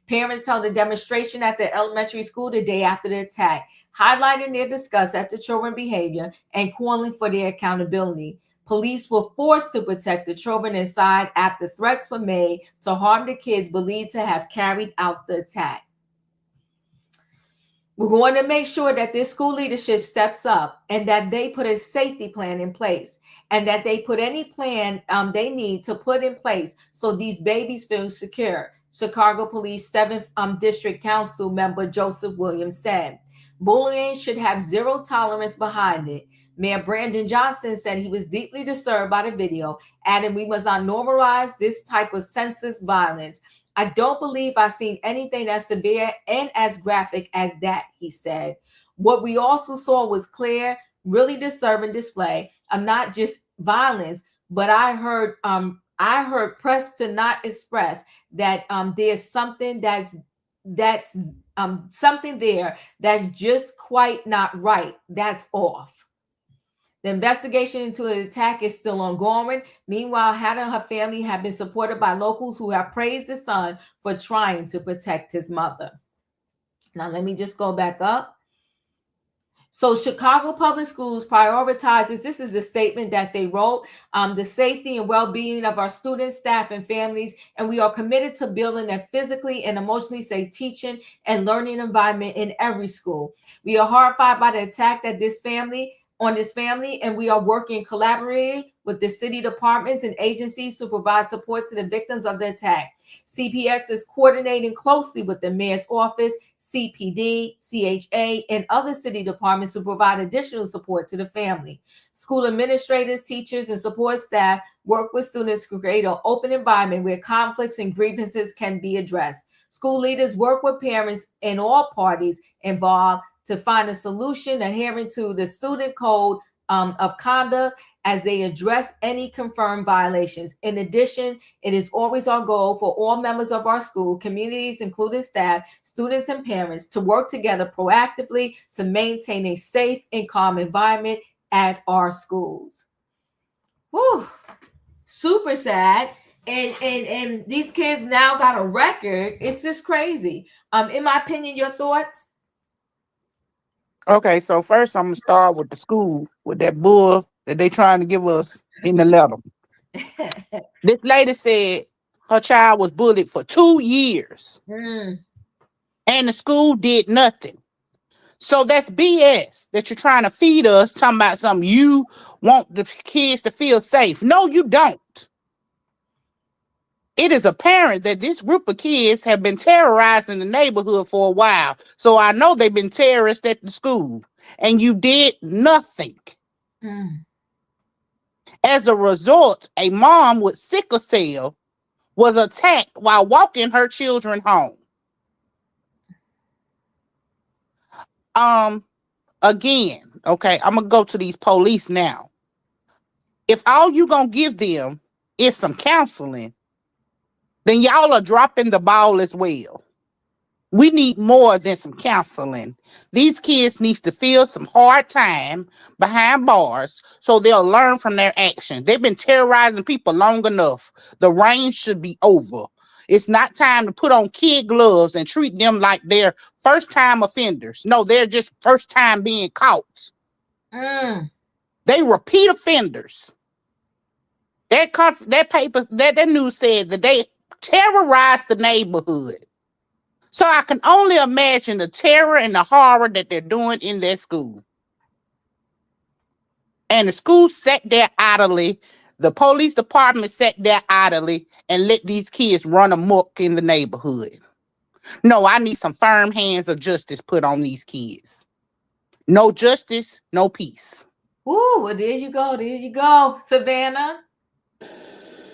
Parents held a demonstration at the elementary school the day after the attack, highlighting their disgust at the children's behavior and calling for their accountability. Police were forced to protect the children inside after threats were made to harm the kids believed to have carried out the attack. We're going to make sure that this school leadership steps up and that they put a safety plan in place and that they put any plan they need to put in place so these babies feel secure. Chicago Police 7th District Council member Joseph Williams said. Bullying should have zero tolerance behind it. Mayor Brandon Johnson said he was deeply disturbed by the video, adding we must not normalize this type of senseless violence. I don't believe I've seen anything as severe and as graphic as that, he said. What we also saw was clear, really disturbing display of not just violence, but I heard press to not express that there's something that's something there that's just quite not right. That's off. The investigation into the attack is still ongoing. Meanwhile, Hatter and her family have been supported by locals who have praised the son for trying to protect his mother. Now, let me just go back up. So Chicago Public Schools prioritizes, this is a statement that they wrote, the safety and well-being of our students, staff, and families, and we are committed to building a physically and emotionally safe teaching and learning environment in every school. We are horrified by the attack that this family, and we are working collaboratively with the city departments and agencies to provide support to the victims of the attack. CPS is coordinating closely with the mayor's office, CPD, CHA, and other city departments to provide additional support to the family. School administrators, teachers, and support staff work with students to create an open environment where conflicts and grievances can be addressed. School leaders work with parents and all parties involved to find a solution adhering to the student code of conduct as they address any confirmed violations. In addition, it is always our goal for all members of our school, communities, including staff, students, and parents, to work together proactively to maintain a safe and calm environment at our schools. Whew. Super sad. And these kids now got a record. It's just crazy. In my opinion, your thoughts? Okay, so first I'm gonna start with the school with that bull that they trying to give us in the letter. This lady said her child was bullied for 2 years and the school did nothing. So that's BS that you're trying to feed us, talking about something you want the kids to feel safe. No, you don't. It is apparent that this group of kids have been terrorizing the neighborhood for a while. So I know they've been terrorists at the school and you did nothing. As a result, a mom with sickle cell was attacked while walking her children home. Again, okay, I'm gonna go to these police now. If all you gonna give them is some counseling, then y'all are dropping the ball as well. We need more than some counseling. These kids need to feel some hard time behind bars so they'll learn from their actions. They've been terrorizing people long enough. The reign should be over. It's not time to put on kid gloves and treat them like they're first-time offenders. No, they're just first time being caught. They repeat offenders. That news said that they terrorized the neighborhood. So I can only imagine the terror and the horror that they're doing in their school. And the school sat there idly. The police department sat there idly and let these kids run amok in the neighborhood. No, I need some firm hands of justice put on these kids. No justice, no peace. Ooh, well, there you go. There you go. Savannah?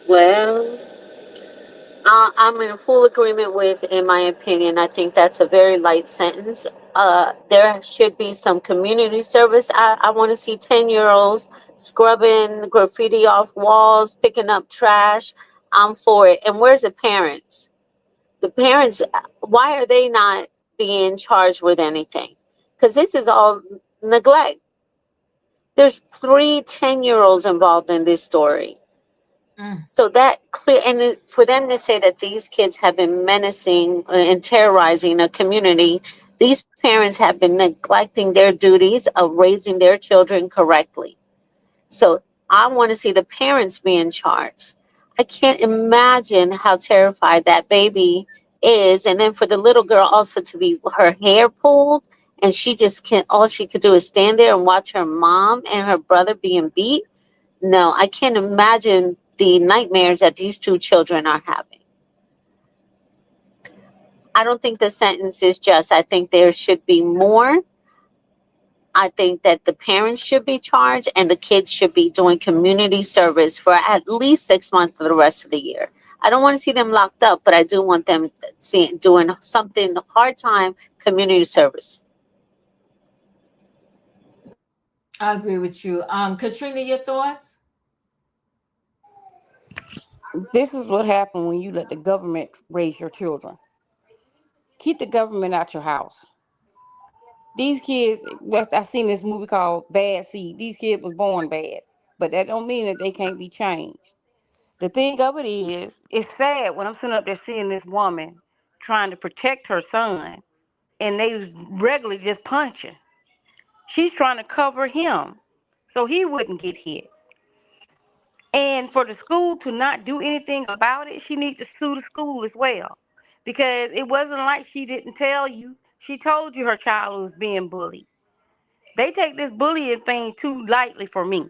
Well, I'm in full agreement with, in my opinion, I think that's a very light sentence. There should be some community service. I want to see 10-year-olds scrubbing graffiti off walls, picking up trash. I'm for it. And where's the parents? The parents, why are they not being charged with anything? Because this is all neglect. There's 3 10-year-olds involved in this story. Mm. So that clear, and for them to say that these kids have been menacing and terrorizing a community, these parents have been neglecting their duties of raising their children correctly. So I want to see the parents being charged. I can't imagine how terrified that baby is. And then for the little girl also to be her hair pulled and she just can't, all she could do is stand there and watch her mom and her brother being beat. No, I can't imagine the nightmares that these 2 children are having. I don't think the sentence is just. I think there should be more. I think that the parents should be charged and the kids should be doing community service for at least 6 months for the rest of the year. I don't want to see them locked up, but I do want them doing something part-time community service. I agree with you. Katrina, your thoughts? This is what happened when you let the government raise your children. Keep the government out your house. These kids, I seen this movie called Bad Seed. These kids was born bad, but that don't mean that they can't be changed. The thing of it is, it's sad when I'm sitting up there seeing this woman trying to protect her son, and they was regularly just punching. She's trying to cover him so he wouldn't get hit. And for the school to not do anything about it, she needs to sue the school as well. Because it wasn't like she didn't tell you. She told you her child was being bullied. They take this bullying thing too lightly for me.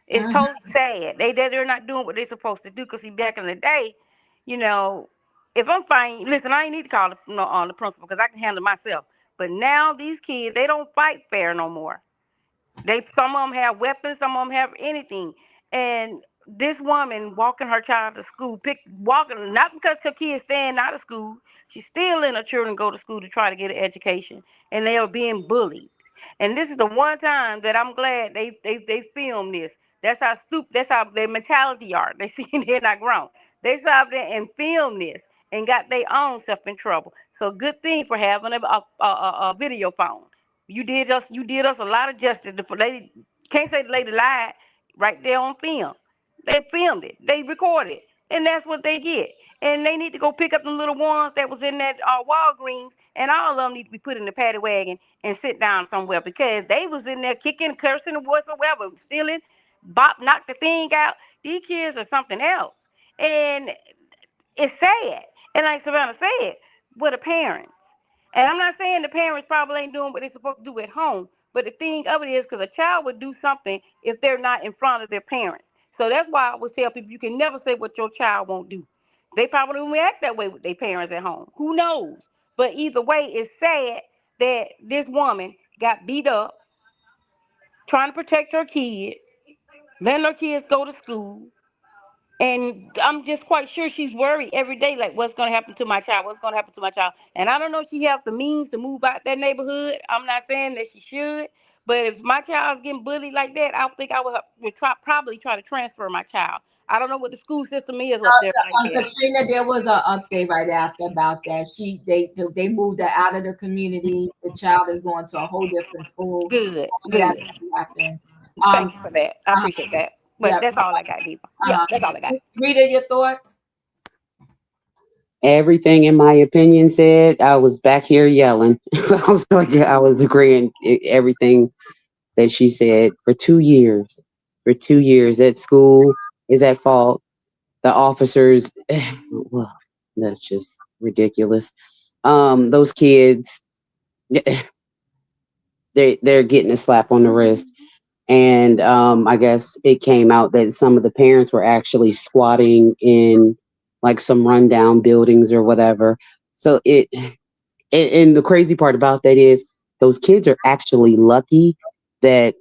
It's Mhm. totally sad. They're not doing what they're supposed to do. Because see, back in the day, you know, if I'm fine, listen, I ain't need to call on the principal because I can handle myself. But now these kids, they don't fight fair no more. Some of them have weapons, some of them have anything. And this woman walking her child to school, walking not because her kids staying out of school, she's still letting her children go to school to try to get an education, and they are being bullied. And this is the one time that I'm glad they filmed this. That's how stupid. That's how their mentality are. They see they're not grown. They sat up there and filmed this and got their own self in trouble. So good thing for having a video phone. You did us a lot of justice. The lady can't say the lady lied right there on film. They filmed it. They recorded it. And that's what they get. And they need to go pick up the little ones that was in that Walgreens, and all of them need to be put in the paddy wagon and sit down somewhere because they was in there kicking, cursing, and whatsoever, stealing, knocked the thing out. These kids are something else. And it's sad. And like Savannah said, with the parents. And I'm not saying the parents probably ain't doing what they're supposed to do at home, but the thing of it is because a child would do something if they're not in front of their parents. So that's why I always tell people you can never say what your child won't do. They probably won't act that way with their parents at home. Who knows? But either way, it's sad that this woman got beat up trying to protect her kids, letting her kids go to school. And I'm just quite sure she's worried every day, like, what's going to happen to my child? What's going to happen to my child? And I don't know if she have the means to move out that neighborhood. I'm not saying that she should. But if my child's getting bullied like that, I think I would probably try to transfer my child. I don't know what the school system is up there like that. Katrina, there was an update right after about that. They moved her out of the community. The child is going to a whole different school. Good, All good. that happened. Thank you for that. I appreciate that. But yeah. that's all I got, Deepa. Yeah, that's all I got. Rita, your thoughts? Everything in my opinion said, I was back here yelling. I was agreeing everything that she said for 2 years. For 2 years at school is at fault. The officers, well, that's just ridiculous. Those kids, they're getting a slap on the wrist. And I guess it came out that some of the parents were actually squatting in like some rundown buildings or whatever. So and the crazy part about that is those kids are actually lucky that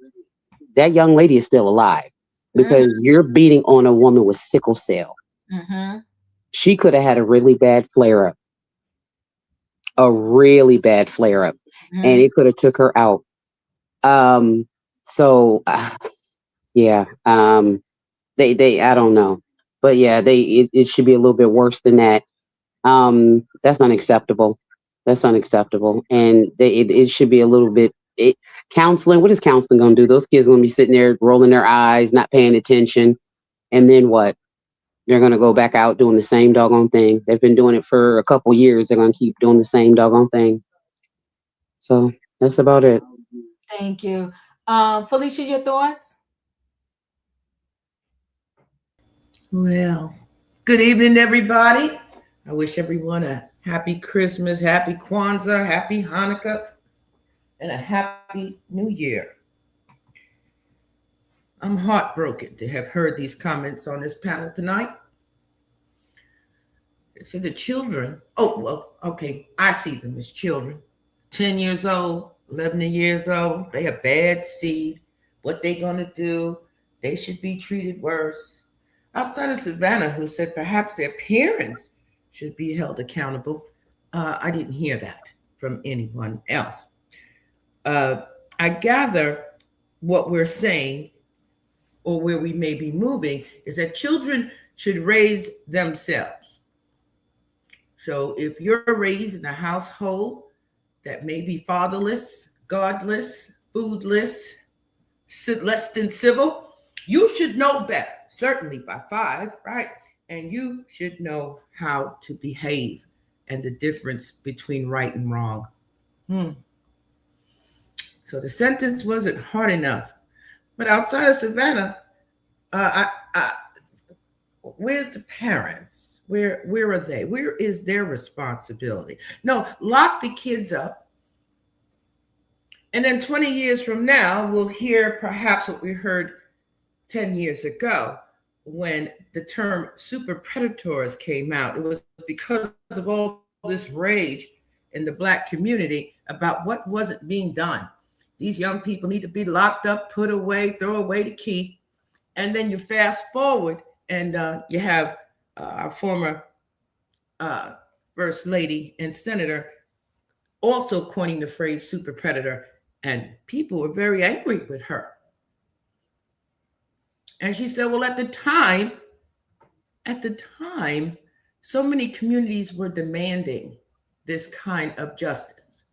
that young lady is still alive because you're beating on a woman with sickle cell. Mm-hmm. She could have had a really bad flare up, and it could have took her out. So yeah, they I don't know, but yeah, it should be a little bit worse than that. That's unacceptable. That's unacceptable, and it should be a little bit Counseling, what is counseling going to do? Those kids are going to be sitting there rolling their eyes, not paying attention. And then what? They're going to go back out doing the same doggone thing. They've been doing it for a couple years. They're going to keep doing the same doggone thing. So that's about it. Thank you. Felicia, your thoughts? Well, good evening, everybody. I wish everyone a happy Christmas, happy Kwanzaa, happy Hanukkah, and a happy New Year. I'm heartbroken to have heard these comments on this panel tonight. So the children, okay, I see them as children. 10 years old, 11 years old, they a bad seed. What they gonna do? They should be treated worse. Outside of Savannah, who said perhaps their parents should be held accountable, I didn't hear that from anyone else. I gather what we're saying, or where we may be moving, is that children should raise themselves. So if you're raised in a household that may be fatherless, godless, foodless, less than civil, you should know better, certainly by 5, right? And you should know how to behave and the difference between right and wrong. So the sentence wasn't hard enough. But outside of Savannah, where's the parents? Where are they? Where is their responsibility? No, lock the kids up. And then 20 years from now, we'll hear perhaps what we heard 10 years ago when the term super predators came out. It was because of all this rage in the Black community about what wasn't being done. These young people need to be locked up, put away, throw away the key. And then you fast forward and you have our former First Lady and Senator also coining the phrase super predator. And people were very angry with her. And she said, well, at the time, so many communities were demanding this kind of justice.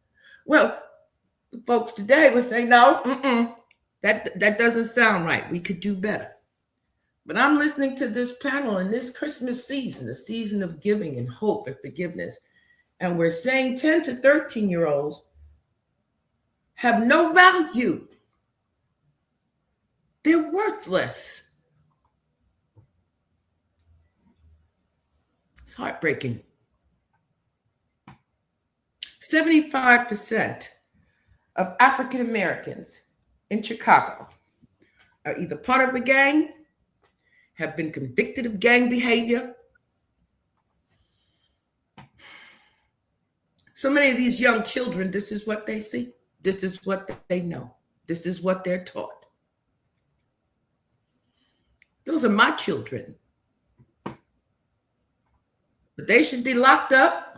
Well, folks today would say, no, that doesn't sound right. We could do better. But I'm listening to this panel in this Christmas season, the season of giving and hope and forgiveness. And we're saying 10 to 13-year-olds have no value. They're worthless. It's heartbreaking. 75% of African Americans in Chicago are either part of a gang, have been convicted of gang behavior. So many of these young children, this is what they see. This is what they know. This is what they're taught. Those are my children. But they should be locked up.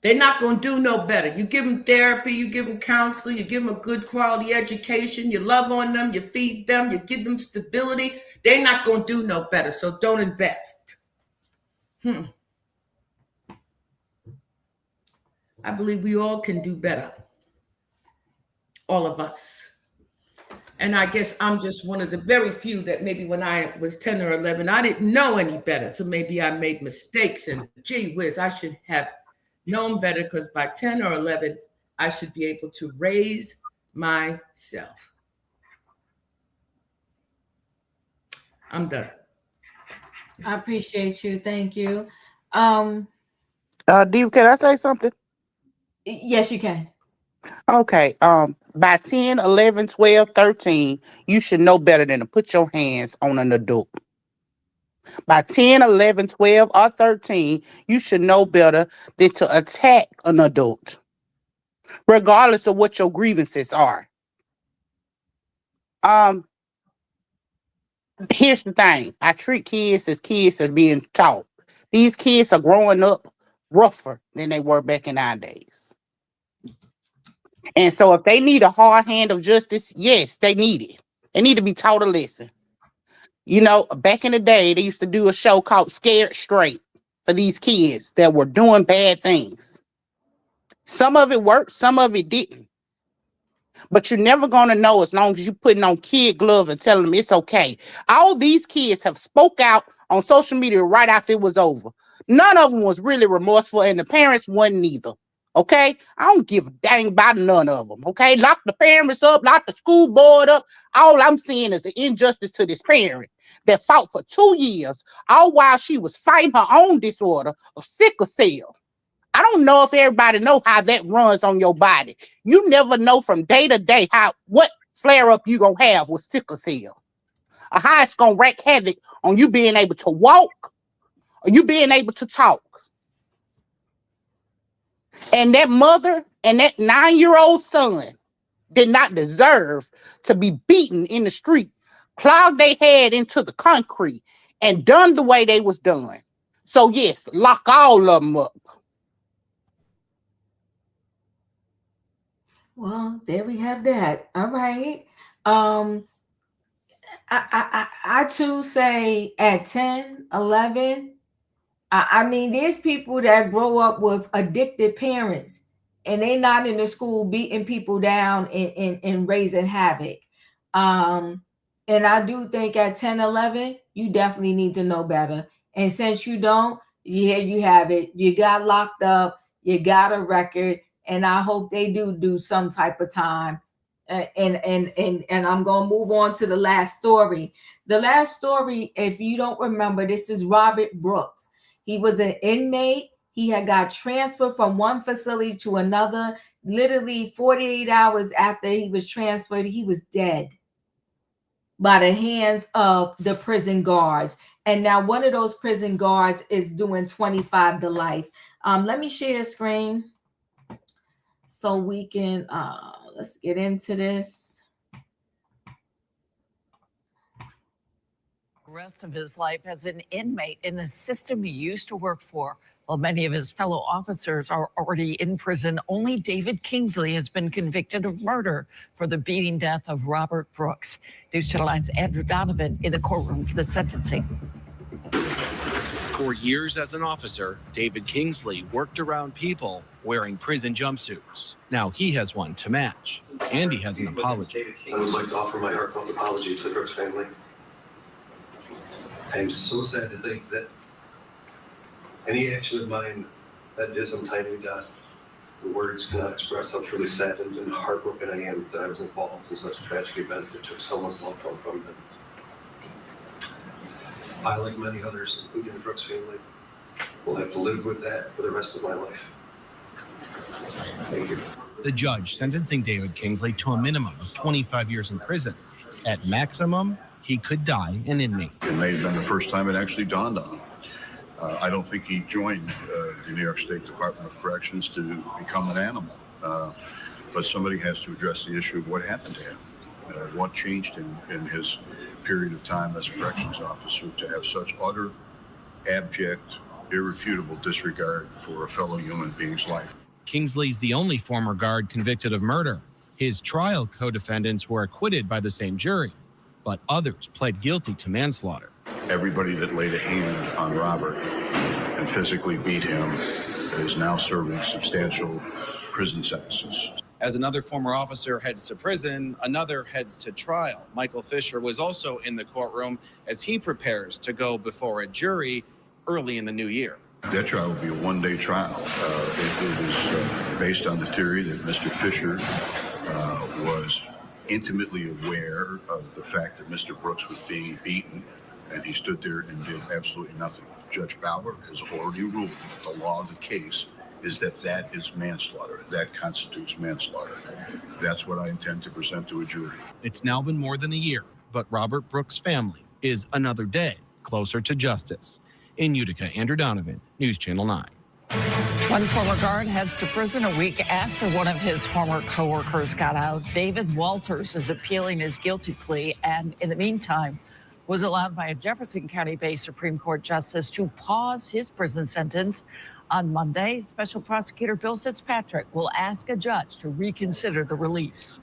They're not going to do no better. You give them therapy, you give them counseling, you give them a good quality education, you love on them, you feed them, you give them stability. They're not going to do no better, so don't invest. I believe we all can do better. All of us. And I guess I'm just one of the very few that maybe when I was 10 or 11, I didn't know any better. So maybe I made mistakes and gee whiz, I should have known better, because by 10 or 11, I should be able to raise myself. I'm done. I appreciate you. Thank you. Diva, can I say something? Yes, you can. Okay. By 10, 11, 12, 13, you should know better than to put your hands on an adult. By 10, 11, 12, or 13, you should know better than to attack an adult, regardless of what your grievances are. Here's the thing. I treat kids as being taught. These kids are growing up rougher than they were back in our days. And so if they need a hard hand of justice, yes, they need it. They need to be taught a lesson. You know, back in the day, they used to do a show called Scared Straight for these kids that were doing bad things. Some of it worked, some of it didn't. But you're never going to know as long as you're putting on kid gloves and telling them it's okay. All these kids have spoke out on social media right after it was over. None of them was really remorseful, and the parents wasn't either. Okay? I don't give a dang about none of them. Okay? Lock the parents up, lock the school board up. All I'm seeing is an injustice to this parent that fought for 2 years, all while she was fighting her own disorder of sickle cell. I don't know if everybody know how that runs on your body. You never know from day to day what flare up you gonna have with sickle cell, or how it's gonna wreak havoc on you being able to walk or you being able to talk. And that mother and that 9-year-old son did not deserve to be beaten in the street, plowed their head into the concrete, and done the way they was done. So yes, lock all of them up. Well, there we have that. All right. I too say at 10, 11, I mean, there's people that grow up with addicted parents and they not in the school beating people down and raising havoc. And I do think at 10, 11, you definitely need to know better. And since you don't, here you have it. You got locked up, you got a record, and I hope they do some type of time. And I'm gonna move on to the last story. The last story, if you don't remember, this is Robert Brooks. He was an inmate. He had got transferred from one facility to another. Literally 48 hours after he was transferred, he was dead by the hands of the prison guards. And now one of those prison guards is doing 25 to life. Let me share the screen so we can, let's get into this. Rest of his life as an inmate in the system he used to work for. While many of his fellow officers are already in prison, only David Kingsley has been convicted of murder for the beating death of Robert Brooks. News Channel 9's Andrew Donovan in the courtroom for the sentencing. For years as an officer, David Kingsley worked around people wearing prison jumpsuits. Now he has one to match, and he has an apology. I would like to offer my heartfelt apology to the Brooks family. I am so sad to think that any action of mine that is untimely death, the words cannot express how truly saddened and heartbroken I am that I was involved in such a tragic event that took someone's loved one from them. I, like many others, including the Brooks family, will have to live with that for the rest of my life. Thank you. The judge sentencing David Kingsley to a minimum of 25 years in prison. At maximum, he could die an inmate. It may have been the first time it actually dawned on him. I don't think he joined the New York State Department of Corrections to become an animal. But somebody has to address the issue of what happened to him. What changed him in his period of time as a corrections officer to have such utter, abject, irrefutable disregard for a fellow human being's life. Kingsley's the only former guard convicted of murder. His trial co-defendants were acquitted by the same jury, but others pled guilty to manslaughter. Everybody that laid a hand on Robert and physically beat him is now serving substantial prison sentences. As another former officer heads to prison, another heads to trial. Michael Fisher was also in the courtroom as he prepares to go before a jury early in the new year. That trial will be a one-day trial. It is based on the theory that Mr. Fisher was intimately aware of the fact that Mr. Brooks was being beaten, and he stood there and did absolutely nothing. Judge Bauer has already ruled that the law of the case is that that is manslaughter. That constitutes manslaughter. That's what I intend to present to a jury. It's now been more than a year, but Robert Brooks' family is another day closer to justice. In Utica, Andrew Donovan, News Channel 9. One former guard heads to prison a week after one of his former coworkers got out. David Walters is appealing his guilty plea and, in the meantime, was allowed by a Jefferson County-based Supreme Court justice to pause his prison sentence. On Monday, Special Prosecutor Bill Fitzpatrick will ask a judge to reconsider the release.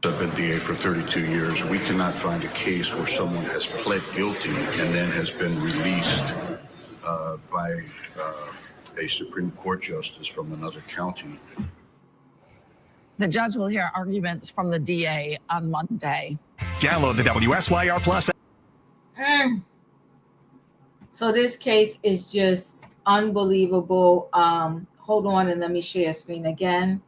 I've been DA for 32 years. We cannot find a case where someone has pled guilty and then has been released by a Supreme Court justice from another county. The judge will hear arguments from the DA on Monday. Download the WSYR Plus. So this case is just unbelievable. Hold on and let me share screen again.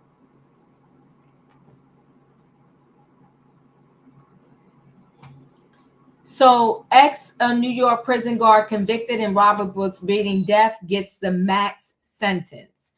So New York prison guard convicted in Robert Brooks beating death gets the max sentence.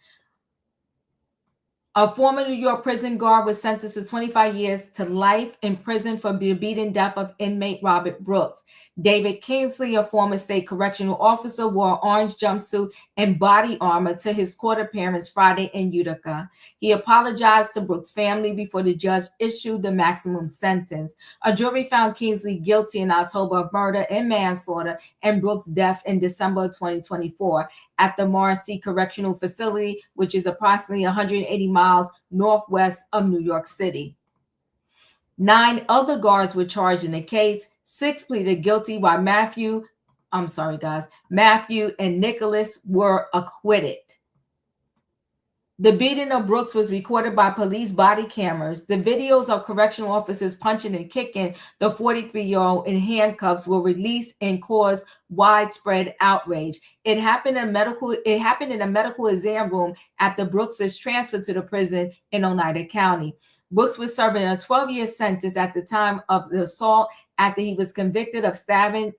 A former New York prison guard was sentenced to 25 years to life in prison for the beating death of inmate Robert Brooks. David Kingsley, a former state correctional officer, wore an orange jumpsuit and body armor to his court appearance Friday in Utica. He apologized to Brooks' family before the judge issued the maximum sentence. A jury found Kingsley guilty in October of murder and manslaughter and Brooks' death in December of 2024 at the Morrissey Correctional Facility, which is approximately 180 miles northwest of New York City. 9 other guards were charged in the case. 6 pleaded guilty, while Matthew and Nicholas were acquitted. The beating of Brooks was recorded by police body cameras. The videos of correctional officers punching and kicking the 43-year-old in handcuffs were released and caused widespread outrage. It happened in a medical exam room after Brooks was transferred to the prison in Oneida County. Brooks was serving a 12-year sentence at the time of the assault after he was convicted of stabbing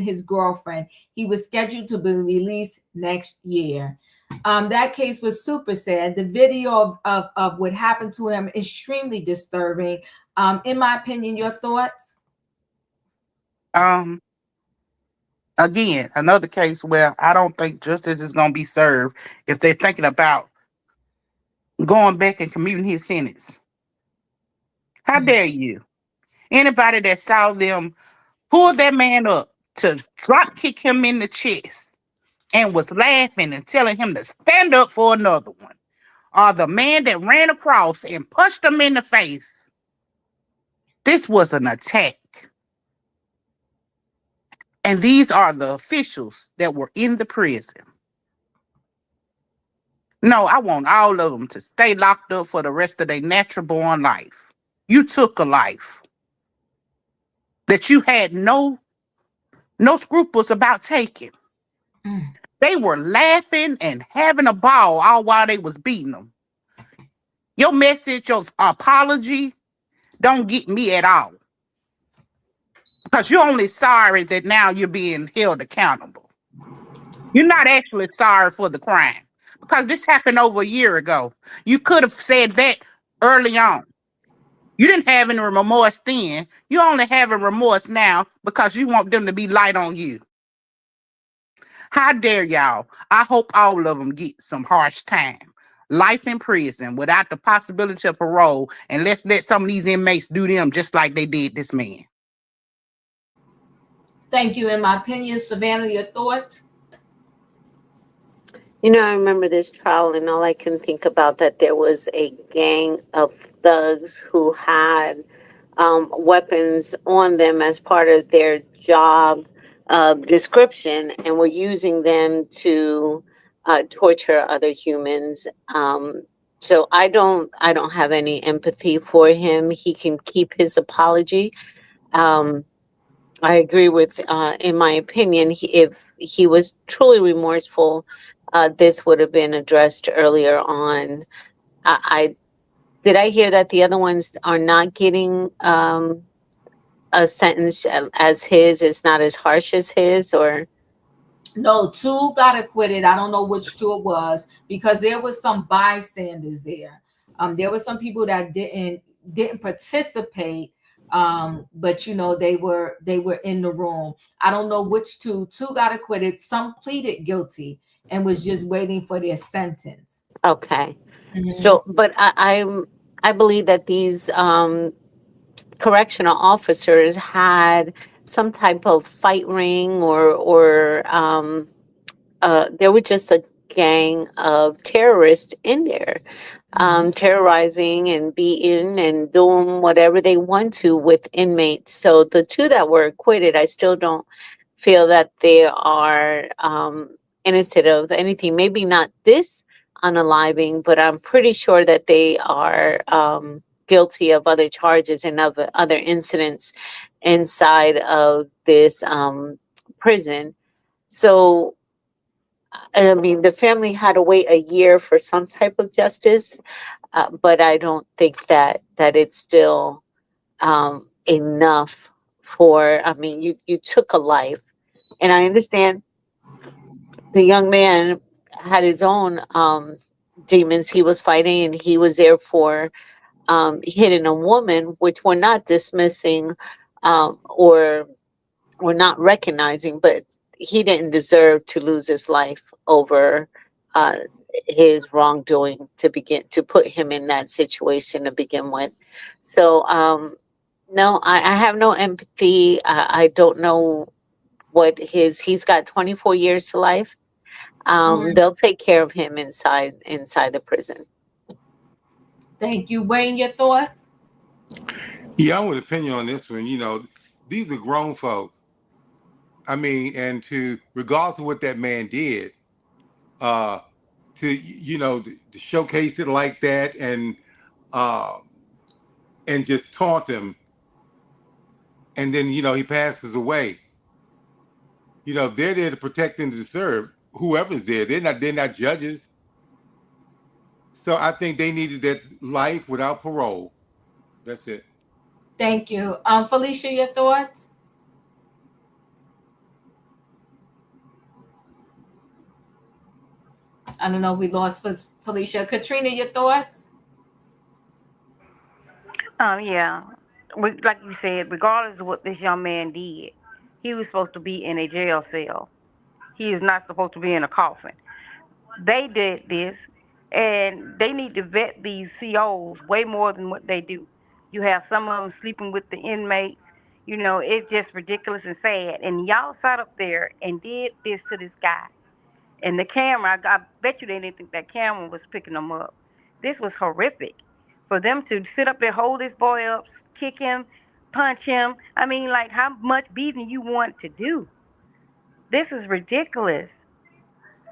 his girlfriend. He was scheduled to be released next year. That case was super sad. The video of what happened to him is extremely disturbing. In my opinion, your thoughts? Again, another case where I don't think justice is going to be served if they're thinking about going back and commuting his sentence. How dare you? Anybody that saw them pull that man up to drop kick him in the chest and was laughing and telling him to stand up for another one, or the man that ran across and punched him in the face. This was an attack. And these are the officials that were in the prison. No, I want all of them to stay locked up for the rest of their natural born life. You took a life that you had no scruples about taking. They were laughing and having a ball all while they was beating them. Your message, your apology, don't get me at all. Because you're only sorry that now you're being held accountable. You're not actually sorry for the crime. Because this happened over a year ago. You could have said that early on. You didn't have any remorse then. You only have a remorse now because you want them to be light on you. How dare y'all? I hope all of them get some harsh time. Life in prison without the possibility of parole, and let's let some of these inmates do them just like they did this man. Thank you. In my opinion, Savannah, your thoughts? You know, I remember this trial, and all I can think about that there was a gang of thugs who had weapons on them as part of their job description, and were using them to torture other humans. So I don't have any empathy for him. He can keep his apology. I agree with, in my opinion, if he was truly remorseful, this would have been addressed earlier on. Did I hear that the other ones are not getting a sentence as his? It's not as harsh as his, or? No, 2 got acquitted. I don't know which 2 it was because there was some bystanders there. There were some people that didn't participate. But you know, they were in the room. I don't know which 2. 2 got acquitted. Some pleaded guilty and was just waiting for their sentence. Okay. So, but I believe that these correctional officers had some type of fight ring, or there was just a gang of terrorists in there, terrorizing and beating and doing whatever they want to with inmates. So the 2 that were acquitted, I still don't feel that they are innocent of anything. Maybe not this unaliving, but I'm pretty sure that they are guilty of other charges and other incidents inside of this prison. So, I mean, the family had to wait a year for some type of justice, but I don't think that it's still enough for. I mean, you took a life, and I understand the young man had his own demons he was fighting, and he was there for hitting a woman, which we're not dismissing or we're not recognizing, but he didn't deserve to lose his life over his wrongdoing to put him in that situation to begin with. So no, I have no empathy. I don't know what he's got 24 years to life. They'll take care of him inside the prison. Thank you. Wayne, your thoughts? Yeah, I would opinion on this one. You know, these are grown folk. I mean, and to regardless of what that man did, to to showcase it like that and just taunt him, and then he passes away. They're there to protect and to serve whoever's there. They're not judges. So I think they needed that life without parole. That's it. Thank you. Felicia, your thoughts? I don't know if we lost Felicia. Katrina, your thoughts? Yeah. Like you said, regardless of what this young man did, he was supposed to be in a jail cell. He is not supposed to be in a coffin. They did this, and they need to vet these COs way more than what they do. You have some of them sleeping with the inmates. It's just ridiculous and sad. And y'all sat up there and did this to this guy. And the camera, I bet you they didn't think that camera was picking them up. This was horrific. For them to sit up there, hold this boy up, kick him, punch him. I mean, like, how much beating you want to do? This is ridiculous.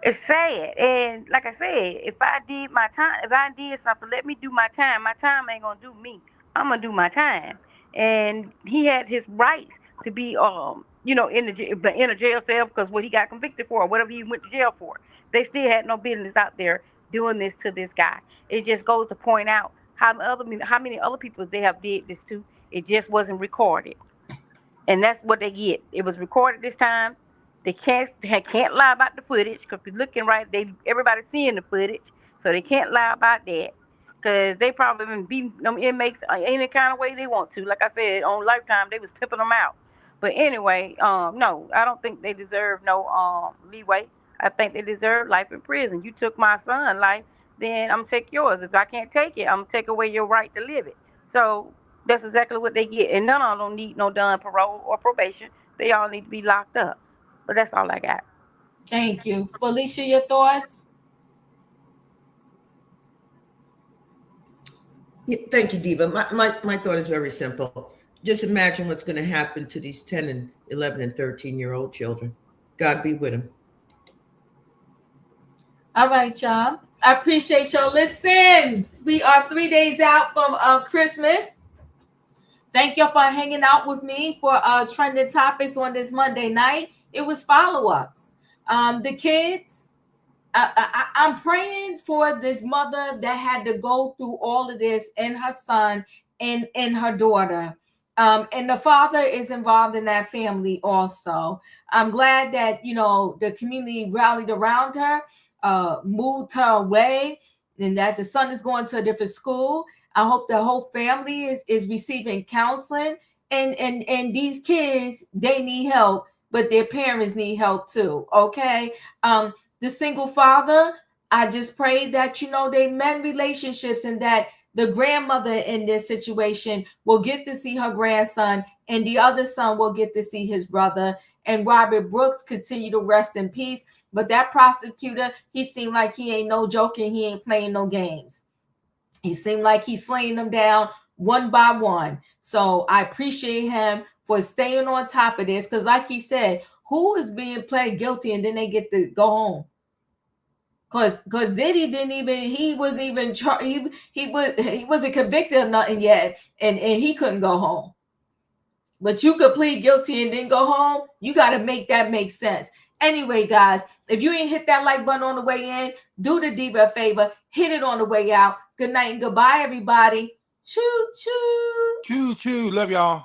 It's sad. And like I said, if I did my time, if I did something, let me do my time. My time ain't gonna do me. I'm gonna do my time. And he had his rights to be in a jail cell because what he got convicted for or whatever he went to jail for. They still had no business out there doing this to this guy. It just goes to point out how many other people they have did this to. It just wasn't recorded. And that's what they get. It was recorded this time. They can't lie about the footage because if you're looking right, everybody's seeing the footage, so they can't lie about that. Because they probably been beating them inmates any kind of way they want to. Like I said, on Lifetime, they was pimping them out. But anyway, no, I don't think they deserve no leeway. I think they deserve life in prison. You took my son's life, then I'm gonna take yours. If I can't take it, I'm gonna take away your right to live it. So that's exactly what they get. And none of them don't need no done parole or probation. They all need to be locked up. But that's all I got. Thank you. Felicia, your thoughts? Yeah, thank you, Diva. My thought is very simple. Just imagine what's going to happen to these 10 and 11 and 13-year-old children. God be with them. All right, y'all. I appreciate y'all. Listen, we are 3 days out from Christmas. Thank y'all for hanging out with me for trending topics on this Monday night. It was follow-ups. The kids, I'm praying for this mother that had to go through all of this and her son and her daughter. And the father is involved in that family also. I'm glad that, the community rallied around her, moved her away, and that the son is going to a different school. I hope the whole family is receiving counseling. And these kids, they need help, but their parents need help too. Okay. The single father, I just pray that, they mend relationships and that the grandmother in this situation will get to see her grandson and the other son will get to see his brother. And Robert Brooks continue to rest in peace. But that prosecutor, he seemed like he ain't no joking. He ain't playing no games. He seemed like he's slaying them down one by one. So I appreciate him for staying on top of this. Because like he said, Who is being pled guilty and then they get to go home? Cause Diddy didn't even, he wasn't even he wasn't convicted of nothing yet, and he couldn't go home. But you could plead guilty and then go home. You got to make that make sense. Anyway, guys, if you ain't hit that like button on the way in, do the diva a favor, hit it on the way out. Good night and goodbye, everybody. Choo choo. Choo choo. Love y'all.